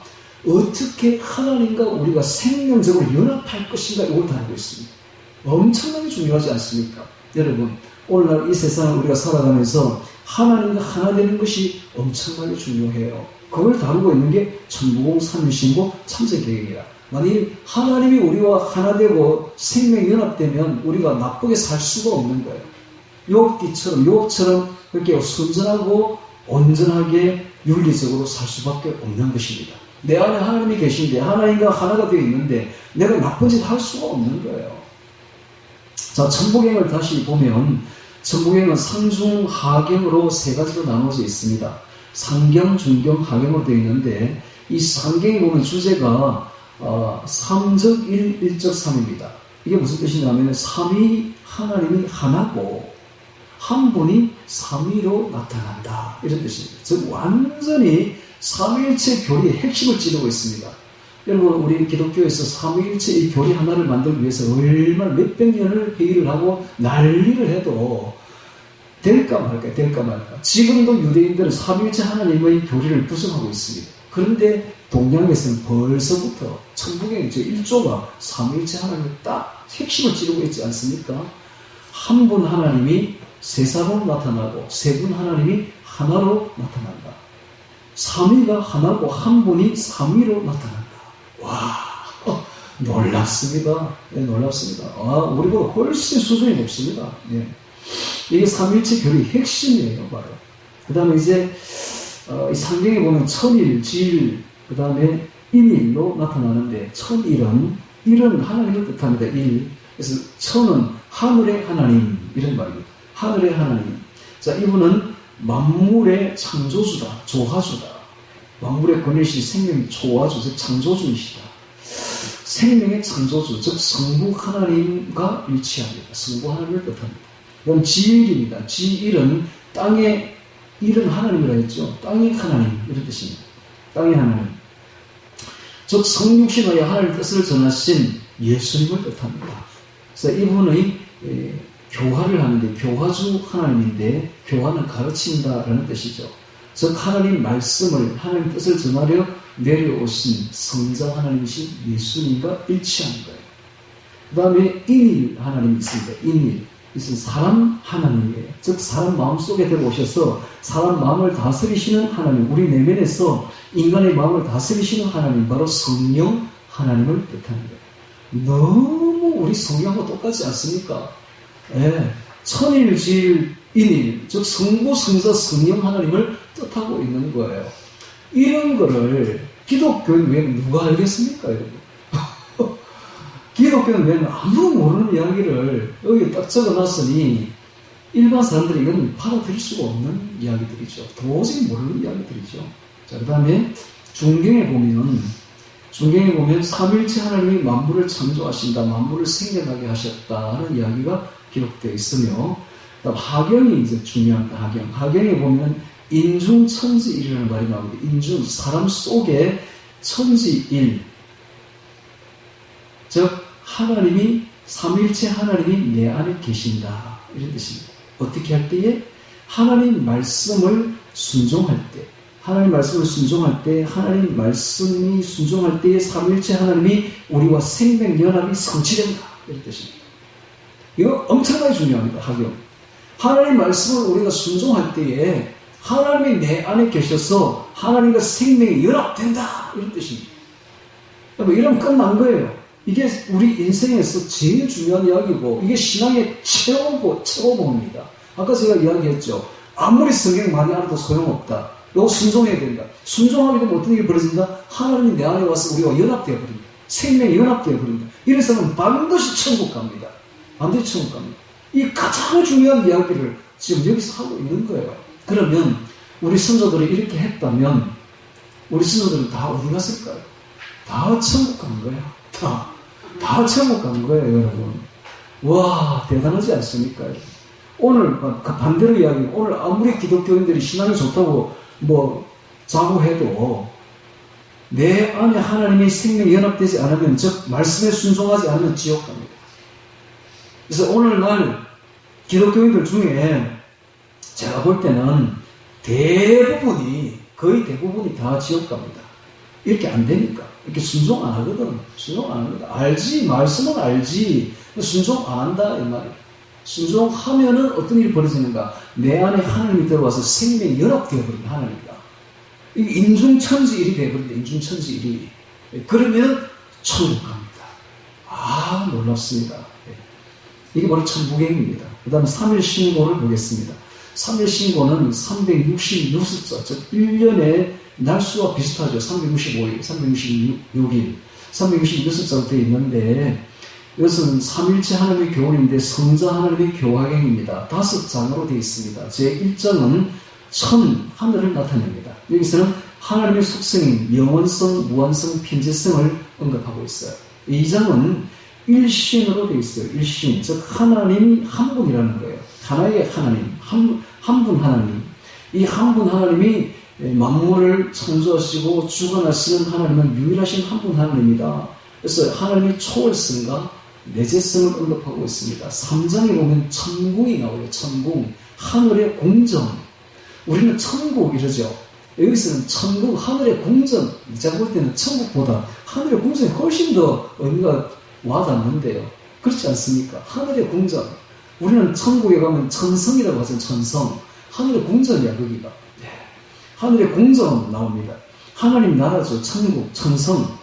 어떻게 하나님과 우리가 생명적으로 연합할 것인가 이걸 다루고 있습니다. 엄청나게 중요하지 않습니까? 여러분, 오늘날 이 세상을 우리가 살아가면서 하나님과 하나 되는 것이 엄청나게 중요해요. 그걸 다루고 있는 게 천부경 3일신고 참전개경이라. 만일 하나님이 우리와 하나 되고 생명연합되면 우리가 나쁘게 살 수가 없는 거예요. 욥처럼 그렇게 순전하고 온전하게 윤리적으로 살 수밖에 없는 것입니다. 내 안에 하나님이 계신데 하나님과 하나가 되어 있는데 내가 나쁜 짓 할 수가 없는 거예요. 자, 천부경을 다시 보면 천부경은 상중 하경으로 세 가지로 나눠져 있습니다. 상경, 중경, 하경으로 되어 있는데 이 상경에 보면 주제가 삼적 일, 일적 삼입니다. 이게 무슨 뜻이냐면 삼위 하나님이 하나고 한 분이 삼위로 나타난다 이런 뜻입니다. 즉 완전히 삼위일체 교리의 핵심을 찌르고 있습니다. 여러분 우리 기독교에서 삼위일체 이 교리 하나를 만들기 위해서 얼마나 몇백 년을 회의를 하고 난리를 해도 될까 말까 될까 말까. 지금도 유대인들은 삼위일체 하나님의 교리를 부정하고 있습니다. 그런데 동양에서는 벌써부터 천부경 1조가 삼위일체 하나님을 딱 핵심을 찌르고 있지 않습니까? 한 분 하나님이 세사로 나타나고 세 분 하나님이 하나로 나타난다. 삼위가 하나고 한 분이 삼위로 나타난다. 와, 놀랍습니다. 네, 놀랍습니다. 우리보다 훨씬 수준이 높습니다. 네. 이게 삼위일체 교리의 핵심이에요, 바로. 그 다음에 이제 이 상경에 보면 천일, 지일, 그 다음에 인일로 나타나는데 천일은 하나님을 뜻합니다. 일. 그래서 천은 하늘의 하나님 이런 말입니다. 하늘의 하나님. 자, 이분은 만물의 창조주다, 조화주다. 만물의 권위시 생명의 조화주, 즉 창조주이시다. 생명의 창조주, 즉 성부 하나님과 일치합니다. 성부 하나님을 뜻합니다. 이건 지일입니다. 지일은 땅의 일은 하나님이라 했죠. 땅의 하나님 이런 뜻입니다. 땅의 하나님. 즉 성육신하여 하나님의 뜻을 전하신 예수님을 뜻합니다. 그래서 이분의 교화를 하는데 교화주 하나님인데 교화는 가르친다라는 뜻이죠. 즉 하나님 말씀을 하나님 뜻을 전하려 내려오신 성자 하나님이신 예수님과 일치하는 거예요. 그 다음에 인일 하나님이 있습니다. 인일. 이것은 사람 하나님이에요. 즉 사람 마음속에 들어오셔서 사람 마음을 다스리시는 하나님, 우리 내면에서 인간의 마음을 다스리시는 하나님, 바로 성령 하나님을 뜻하는 거예요. 너무 우리 성경하고 똑같지 않습니까? 예, 천일, 지일, 인일, 즉 성부, 성자, 성령 하나님을 뜻하고 있는 거예요. 이런 거를 기독교는 왜 누가 알겠습니까, 여러분? 기독교는 왜 아무도 모르는 이야기를 여기 딱 적어놨으니 일반 사람들이 이건 받아들일 수가 없는 이야기들이죠. 도저히 모르는 이야기들이죠. 자, 그 다음에 중경에 보면 삼위일체 하나님이 만물을 창조하신다, 만물을 생겨나게 하셨다 하는 이야기가 기록되어 있으며, 그다음 하경이 이제 중요합니다. 하경에 보면 인중천지일이라는 말이 나옵니다. 인중, 사람 속에 천지일, 즉 하나님이 삼위일체 하나님이 내 안에 계신다 이런 뜻입니다. 어떻게 할 때에? 하나님 말씀을 순종할 때, 하나님 말씀을 순종할 때, 하나님 말씀이 순종할 때에 삼위일체 하나님이 우리와 생명연합이 성취된다 이런 뜻입니다. 이거 엄청나게 중요합니다. 하경. 하나님 말씀을 우리가 순종할 때에 하나님이 내 안에 계셔서 하나님과 생명이 연합된다 이런 뜻입니다. 이러면 끝난 거예요. 이게 우리 인생에서 제일 중요한 이야기고 이게 신앙의 최고봉입니다. 아까 제가 이야기했죠. 아무리 성경 많이 알아도 소용없다. 이거 순종해야 된다. 순종하게 되면 어떤 일이 벌어진다? 하나님이 내 안에 와서 우리가 연합되어 버린다. 생명이 연합되어 버린다. 이런 사람은 반드시 천국 갑니다. 반드시 천국 갑니다. 이 가장 중요한 이야기를 지금 여기서 하고 있는 거예요. 그러면 우리 선조들이 이렇게 했다면 우리 선조들은 다 어디 갔을까요? 다 천국 간 거예요. 다 천국 간 거예요, 여러분. 와, 대단하지 않습니까? 오늘 반대로 이야기하면 오늘 아무리 기독교인들이 신앙이 좋다고 자부해도 내 안에 하나님의 생명이 연합되지 않으면, 즉 말씀에 순종하지 않으면 지옥 갑니다. 그래서 오늘날 기독교인들 중에 제가 볼 때는 거의 대부분이 다 지옥 갑니다. 이렇게 안 되니까. 이렇게 순종 안 하거든. 순종 안 합니다. 알지, 말씀은 알지. 순종 안 한다, 이 말이에요. 순종하면은 어떤 일이 벌어지는가? 내 안에 하나님이 들어와서 생명이 연합되어 버린다, 하나님과. 이게 인중천지일이 되어버린다, 인중천지일이. 그러면 천국 갑니다. 놀랍습니다. 이게 바로 천부경입니다. 그 다음에 3일 신고를 보겠습니다. 3일 신고는 366숫자, 즉 1년에 날수와 비슷하죠. 365일, 366일, 366일자로 되어 있는데 이것은 삼일체 하나님의 교훈인데 성자 하나님의 교화경입니다. 5장으로 되어 있습니다. 제1장은 천, 하늘을 나타냅니다. 여기서는 하나님의 속성인 영원성, 무한성, 편재성을 언급하고 있어요. 2장은 일신으로 되어 있어요. 일신, 즉 하나님이 한 분이라는 거예요. 하나의 하나님, 한 분 하나님. 이 한 분 하나님이 만물을 창조하시고 주관하시는 하나님은 유일하신 한 분 하나님이다. 그래서 하나님의 초월성과 내재성을 언급하고 있습니다. 3장에 보면 천궁이 나오죠. 천궁, 하늘의 궁전. 우리는 천국 이러죠. 여기서는 천국, 하늘의 궁전. 제가 볼 때는 천국보다 하늘의 궁전이 훨씬 더 의미가 와닿는데요. 그렇지 않습니까? 하늘의 궁전. 우리는 천국에 가면 천성이라고 하죠. 천성. 하늘의 궁전이야, 거기가. 네. 하늘의 궁전 나옵니다. 하나님 나라죠. 천국, 천성.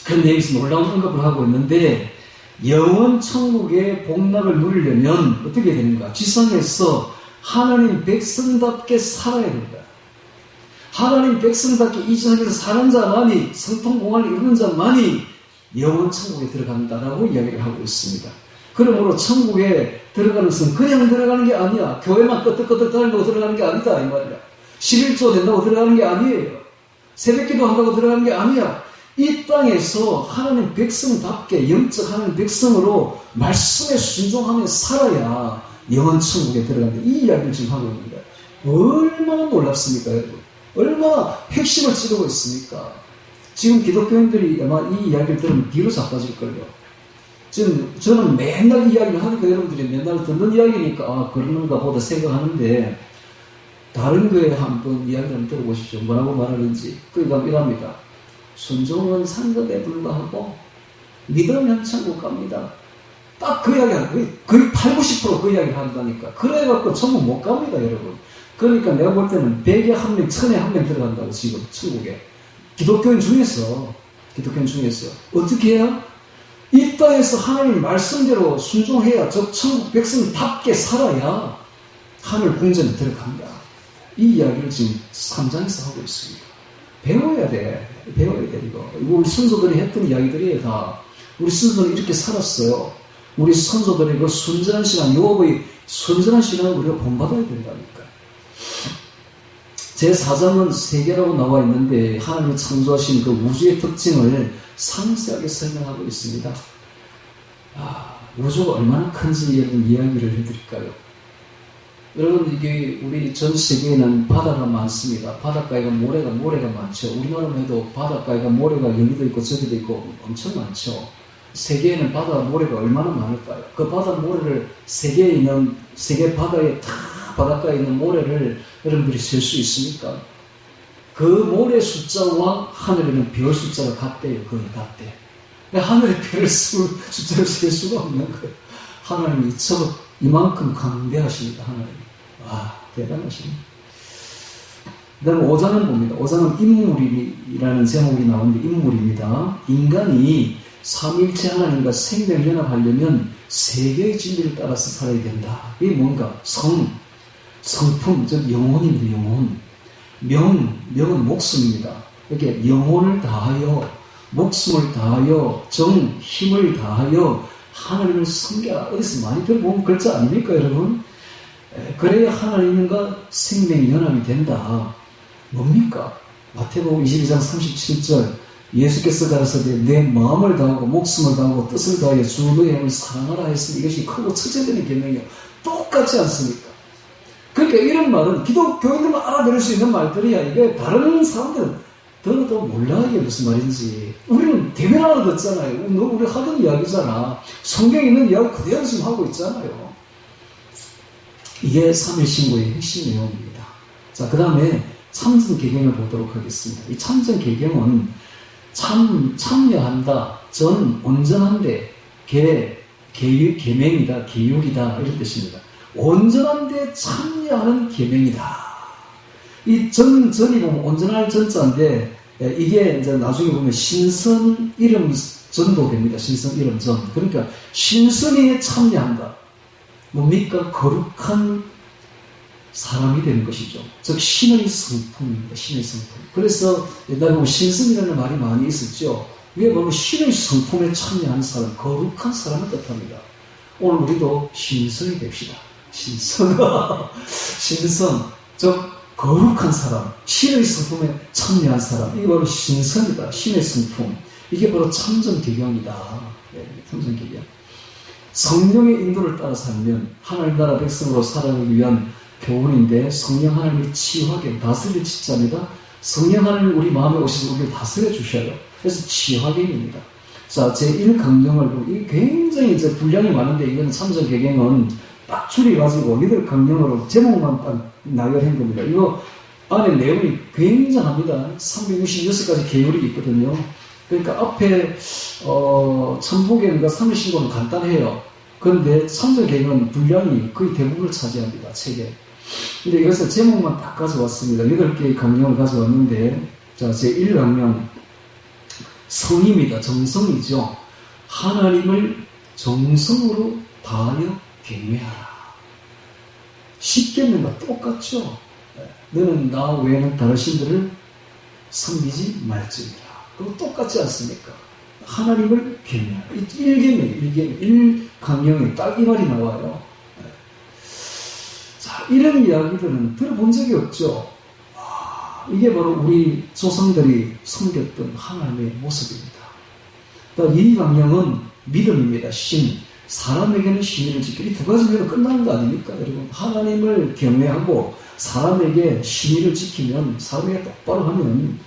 그런데 여기서 놀라운 언급을 하고 있는데, 영원 천국의 복락을 누리려면 어떻게 되는가? 지상에서 하나님 백성답게 살아야 된다. 하나님 백성답게 이 지상에서 사는 자만이, 성통공화를 이루는 자만이 영원 천국에 들어간다라고 이야기를 하고 있습니다. 그러므로 천국에 들어가는 것은 그냥 들어가는 게 아니야. 교회만 끄떡끄떡 다닌다고 들어가는 게 아니다 이 말이야. 11조 된다고 들어가는 게 아니에요. 새벽기도 한다고 들어가는 게 아니야. 이 땅에서 하나님 백성답게 영적 하나님 백성으로 말씀에 순종하며 살아야 영원 천국에 들어간다. 이 이야기를 지금 하고 있는 거예요. 얼마나 놀랍습니까 여러분. 얼마나 핵심을 찌르고 있습니까. 지금 기독교인들이 아마 이 이야기를 들으면 뒤로 자빠질걸요. 지금 저는 맨날 이 이야기를 하니까 여러분들이 맨날 듣는 이야기니까 아 그러는가 보다 생각하는데 다른 교회 한번 이야기를 한번 들어보십시오. 뭐라고 말하는지. 그러니까 이랍니다. 순종은 상급에 불과하고 믿으면 천국 갑니다. 딱 그 이야기 거의 80, 90% 그 이야기를 한다니까. 그래갖고 천국 못 갑니다 여러분. 그러니까 내가 볼 때는 100에 1명, 1000에 1명 들어간다고 지금 천국에. 기독교인 중에서 어떻게 해야? 이 땅에서 하나님 말씀대로 순종해야 저 천국 백성답게 살아야 하늘 궁전에 들어간다. 이 이야기를 지금 3장에서 하고 있습니다. 배워야 돼 이거 우리 선조들이 했던 이야기들이에요. 다 우리 선조들은 이렇게 살았어요. 우리 선조들의 그 순전한 시간, 욥의 순전한 시간을 우리가 본받아야 된다니까. 제4장은 세계라고 나와 있는데 하나님이 창조하신 그 우주의 특징을 상세하게 설명하고 있습니다. 우주가 얼마나 큰지 여러분 이야기를 해드릴까요? 여러분 이게 우리 전 세계에는 바다가 많습니다. 바닷가에가 모래가 많죠. 우리나라만 해도 바닷가에가 모래가 여기도 있고 저기도 있고 엄청 많죠. 세계에는 바다 모래가 얼마나 많을까요? 그 바다 모래를 세계에 있는 세계 바다에 다 바닷가에 있는 모래를 여러분들이 셀 수 있습니까? 그 모래 숫자와 하늘에는 별 숫자가 같대요. 거의 같대. 하늘의 별을 숫자를 셀 수가 없는 거예요. 하나님이 이만큼 강대하십니다. 하나님. 와, 대단하십니다. 그 다음에 5장은 봅니다. 5장은 인물이라는 제목이 나오는데 인물입니다. 인간이 삼일체 하나님과 생명연합하려면 세 개의 진리를 따라서 살아야 된다. 이게 뭔가? 성품, 즉 영혼입니다. 영혼. 명은 목숨입니다. 이렇게 영혼을 다하여 목숨을 다하여 힘을 다하여 하나님을 섬겨라. 어디서 많이 들어본 글자 아닙니까 여러분? 그래야 하나님과 생명연합이 된다. 뭡니까? 마태복음 22장 37절 예수께서 가라사대 내 마음을 다하고 목숨을 다하고 뜻을 다하여 주 너의 하나님을 사랑하라 했으니 이것이 크고 첫째되는 계명이요. 똑같지 않습니까? 그러니까 이런 말은 기독교인들만 알아들을 수 있는 말들이야. 이게 다른 사람들은 들어도 몰라 이게 무슨 말인지. 우리는 대면 알아듣잖아요. 우리 하던 이야기잖아. 성경에 있는 이야기 그대로 지금 하고 있잖아요. 이게 삼일신고의 핵심 내용입니다. 자, 그 다음에 참전계경을 보도록 하겠습니다. 이 참전계경은 참여한다, 온전한데, 계명이다, 계율이다 이런 뜻입니다. 온전한데 참여하는 계명이다. 이 전이 보면 온전할 전자인데 이게 이제 나중에 보면 신선 이름 전도 됩니다. 신선 이름 전. 그러니까 신선에 참여한다. 뭡니까? 거룩한 사람이 되는 것이죠. 즉 신의 성품입니다. 신의 성품. 그래서 옛날에 보면 신성이라는 말이 많이 있었죠. 위에 보면 신의 성품에 참여하는 사람, 거룩한 사람을 뜻합니다. 오늘 우리도 신성이 됩시다. 신성. 신성. 즉 거룩한 사람, 신의 성품에 참여한 사람. 이게 바로 신성이다. 신의 성품. 이게 바로 참전개경이다. 네, 참전개경. 성령의 인도를 따라 살면 하나님 나라 백성으로 살아가기 위한 교훈인데, 성령 하나님이 치유하게 다스릴 치자입니다. 성령 하나님이 우리 마음에 오셔서 우리를 다스려 주셔요. 그래서 치유하게입니다. 자, 제1강령을 보고, 이게 굉장히 이제 분량이 많은데, 이거는 참전개경은 딱 줄여가지고 8강령으로 제목만 딱 나열한 겁니다. 이거 안에 내용이 굉장합니다. 366가지 계율이 있거든요. 그러니까 앞에 천부계명과 30신고는 간단해요. 그런데 참전개경은 분량이 거의 대부분을 차지합니다. 책에. 근데 이것을 제목만 딱 가져왔습니다. 8개의 강령을 가져왔는데, 자, 제1강령 성입니다. 정성이죠. 하나님을 정성으로 다하여 경외하라. 십계명과 똑같죠. 너는 나 외에는 다른 신들을 섬기지 말지니라. 그거 똑같지 않습니까? 하나님을 경외하라. 1강령에 딱 이 말이 나와요. 자, 이런 이야기들은 들어본 적이 없죠. 이게 바로 우리 조상들이 섬겼던 하나님의 모습입니다. 이 강령은 믿음입니다. 신. 사람에게는 신의를 지키고, 이 두 가지면 끝나는 거 아닙니까? 여러분, 하나님을 경외하고 사람에게 신의를 지키면, 사람에게 똑바로 하면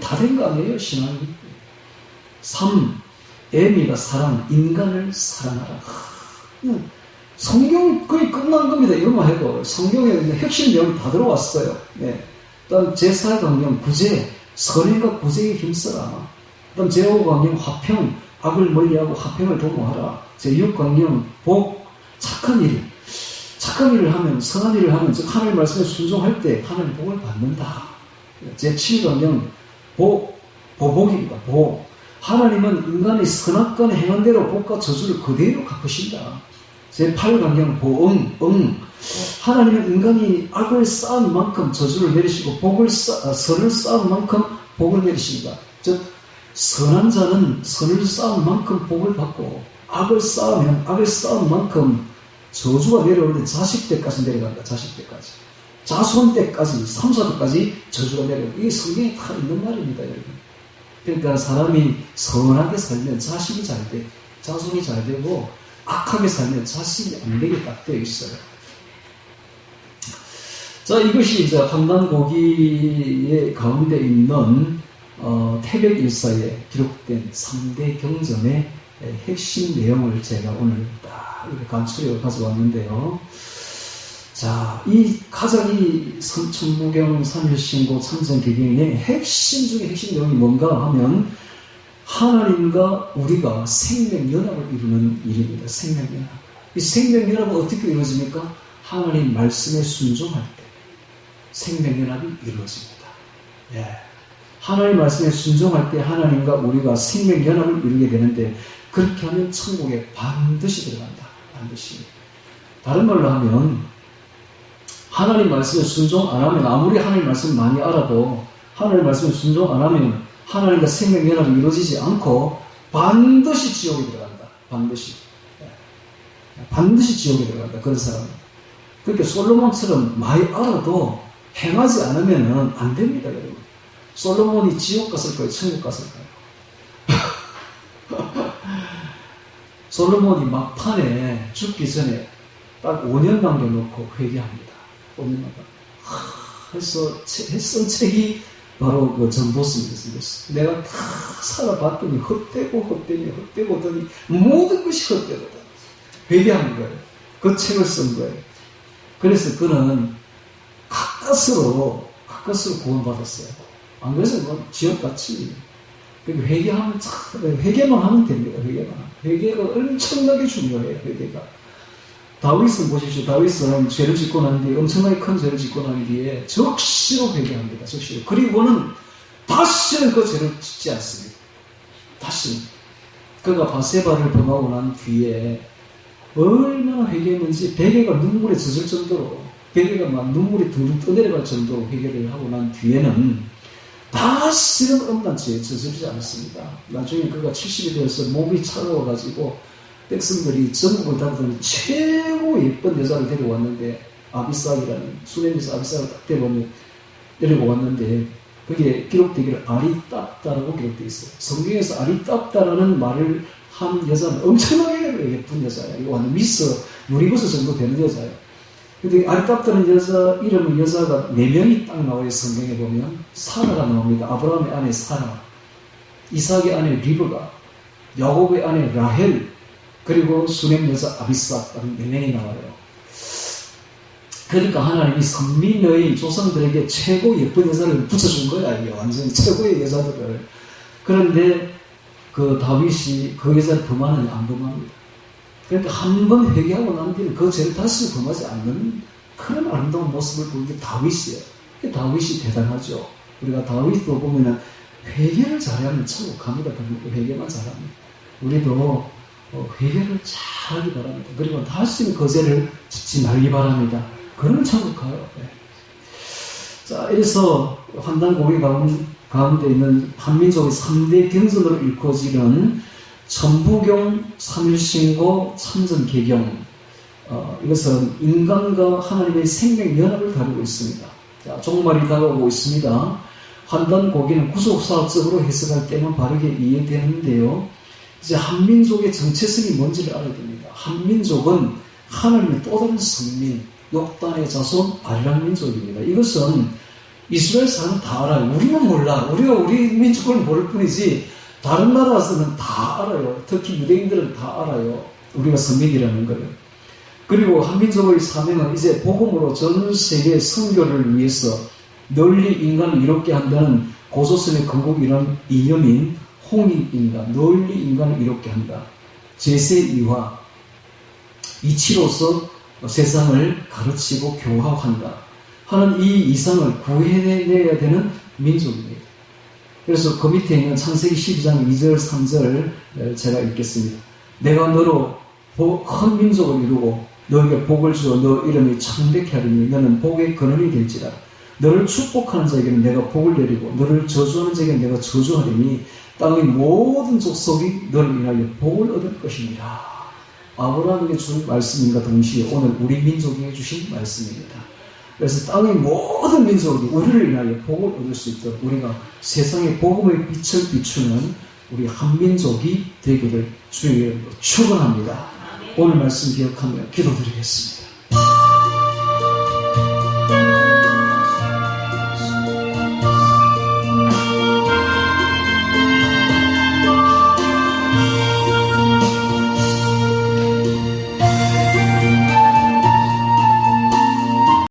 다 된 거 아니에요? 신앙이. 3. M이다. 사랑. 인간을 사랑하라. 성경 거의 끝난 겁니다. 이런만 해도. 성경에 핵심 내용이 다 들어왔어요. 네. 다음 제4강령 구제. 선행과 구제에 힘써라. 다음 제5강령 화평. 악을 멀리하고 화평을 도모하라. 제6강령 복. 착한 일. 착한 일을 하면, 선한 일을 하면, 즉 하나님 말씀에 순종할 때 하나님 복을 받는다. 제7강령 복. 보복입니다. 복. 하나님은 인간의 선악간에 행한 대로 복과 저주를 그대로 갚으신다. 제8강령 보응. 하나님은 인간이 악을 쌓은 만큼 저주를 내리시고 선을 쌓은 만큼 복을 내리신다. 즉 선한 자는 선을 쌓은 만큼 복을 받고, 악을 쌓으면 악을 쌓은 만큼 저주가 내려오는데 자식 때까지 내려간다. 자식 때까지. 자손 때까지, 3, 4대까지 저주가 내려온다. 이게 성경에 다 있는 말입니다, 여러분. 그러니까 사람이 선하게 살면 자식이 잘 돼, 자손이 잘 되고, 악하게 살면 자식이 안 되게 딱 되어 있어요. 자, 이것이 이제 환단고기의 가운데 있는 태백일사에 기록된 3대 경전의 핵심 내용을 제가 오늘 딱 이렇게 간추려 가져왔는데요. 자, 이 가장 이 천부경, 3일신고, 참전개경의 핵심 중에 핵심 내용이 뭔가 하면, 하나님과 우리가 생명연합을 이루는 일입니다. 생명연합. 이 생명연합은 어떻게 이루어집니까? 하나님 말씀에 순종할 때 생명연합이 이루어집니다. 예. 하나님 말씀에 순종할 때 하나님과 우리가 생명연합을 이루게 되는데, 그렇게 하면 천국에 반드시 들어간다. 반드시. 다른 말로 하면, 하나님 말씀에 순종 안 하면, 아무리 하나님 말씀 많이 알아도 하나님 말씀에 순종 안 하면 하나님과 생명연합이 이루어지지 않고 반드시 지옥에 들어간다. 반드시. 반드시 지옥에 들어간다. 그런 사람은. 그러니까 솔로몬처럼 많이 알아도 행하지 않으면 안 됩니다, 여러분. 솔로몬이 지옥 갔을까요? 천국 갔을까요? 솔로몬이 막판에 죽기 전에 딱 5년 남겨놓고 회개합니다. 5년 남겨. 그래서 쓴 책이 바로 그 전도서입니다. 내가 다 살아봤더니 헛되고더니 모든 것이 헛되거든. 회개한 거예요. 그 책을 쓴 거예요. 그래서 그는 가까스로 구원받았어요. 안 그래서 뭐 지옥 같이. 그러니까 회개만 하면 됩니다. 회개가 엄청나게 중요해요. 회개가. 다윗은 보십시오. 다윗은 죄를 짓고 난 뒤에, 엄청나게 큰 죄를 짓고 난 뒤에 적시로 회개합니다. 적시로. 그리고는 다시는 그 죄를 짓지 않습니다. 다시는. 그가 바세바를 범하고 난 뒤에 얼마나 회개했는지 베개가 눈물에 젖을 정도로 베개가 막 눈물이 둥둥 떠내려갈 정도로 회개를 하고 난 뒤에는 다시는 음란죄에 저지르지 않았습니다. 나중에 그가 70이 되어서 몸이 차가워가지고 백성들이 전국을 다니던 최고 예쁜 여자를 데려왔는데, 아비삭이라는 수냄 여자 아비삭을 딱 데리고 왔는데, 거기에 기록되기를 아리따따라고 기록되어 있어요. 성경에서 아리따따라는 말을 한 여자는 엄청나게 예쁜 여자예요. 이거 완전 미스 유리구스 정도 되는 여자예요. 근데 아리따따라는 여자 이름은 여자가 4명이 딱 나와요. 성경에 보면 사라가 나옵니다. 아브라함의 아내 사라, 이삭의 아내 리브가, 야곱의 아내 라헬, 그리고 수냄 여자 아비삭, 4명이 나와요. 그러니까 하나님이 선민의 조상들에게 최고 예쁜 여자를 붙여준 거야. 이게 완전히 최고의 여자들을. 그런데 그 다윗이 그 여자를 범하느냐? 안 범합니다. 그러니까 한 번 회개하고 난 뒤에 그 죄를 다시 범하지 않는 그런 아름다운 모습을 보는 게 다윗이에요. 다윗이 대단하죠. 우리가 다윗도 보면은 회개를 잘하면 천국갑니다. 회개만 잘하면. 우리도 회개를 잘하기 바랍니다. 그리고 다시는 그 죄를 짓지 말기 바랍니다. 그러면 천국 가요. 네. 자, 이래서 환단고리 가운데 있는 한민족의 3대 경전으로 일컬어지는 천부경, 삼일신고, 참전개경, 이것은 인간과 하나님의 생명연합을 다루고 있습니다. 자, 종말이 다가오고 있습니다. 환단고기는 구속사학적으로 해석할 때만 바르게 이해되는데요. 이제 한민족의 정체성이 뭔지를 알아야 됩니다. 한민족은 하나님의 또 다른 성민, 욕단의 자손 아리랑 민족입니다. 이것은 이스라엘 사람은 다 알아요. 우리는 몰라. 우리가 우리 민족을 모를 뿐이지 다른 나라 와서는 다 알아요. 특히 유대인들은 다 알아요. 우리가 성민이라는 거예요. 그리고 한민족의 사명은 이제 복음으로 전 세계 선교를 위해서 널리 인간을 이롭게 한다는 고조선의 건국이란 이념인 홍익인간, 널리 인간을 이롭게 한다. 제세2화, 이치로서 세상을 가르치고 교화한다 하는 이 이상을 구해내야 되는 민족입니다. 그래서 그 밑에 있는 창세기 12장 2절 3절 제가 읽겠습니다. 내가 너로 큰 민족을 이루고 너에게 복을 주어 너 이름이 창백케 하리니 너는 복의 근원이 될지라. 너를 축복하는 자에게는 내가 복을 내리고 너를 저주하는 자에게는 내가 저주하리니 땅의 모든 족속이 너를 인하여 복을 얻을 것입니다. 아브라함에게 준 말씀인가 동시에 오늘 우리 민족에게 주신 말씀입니다. 그래서 땅의 모든 민족이 우리를 인하여 복을 얻을 수 있도록 우리가 세상의 복음의 빛을 비추는 우리 한민족이 되기를 주의 이름으로 축원합니다. 오늘 말씀 기억하며 기도드리겠습니다.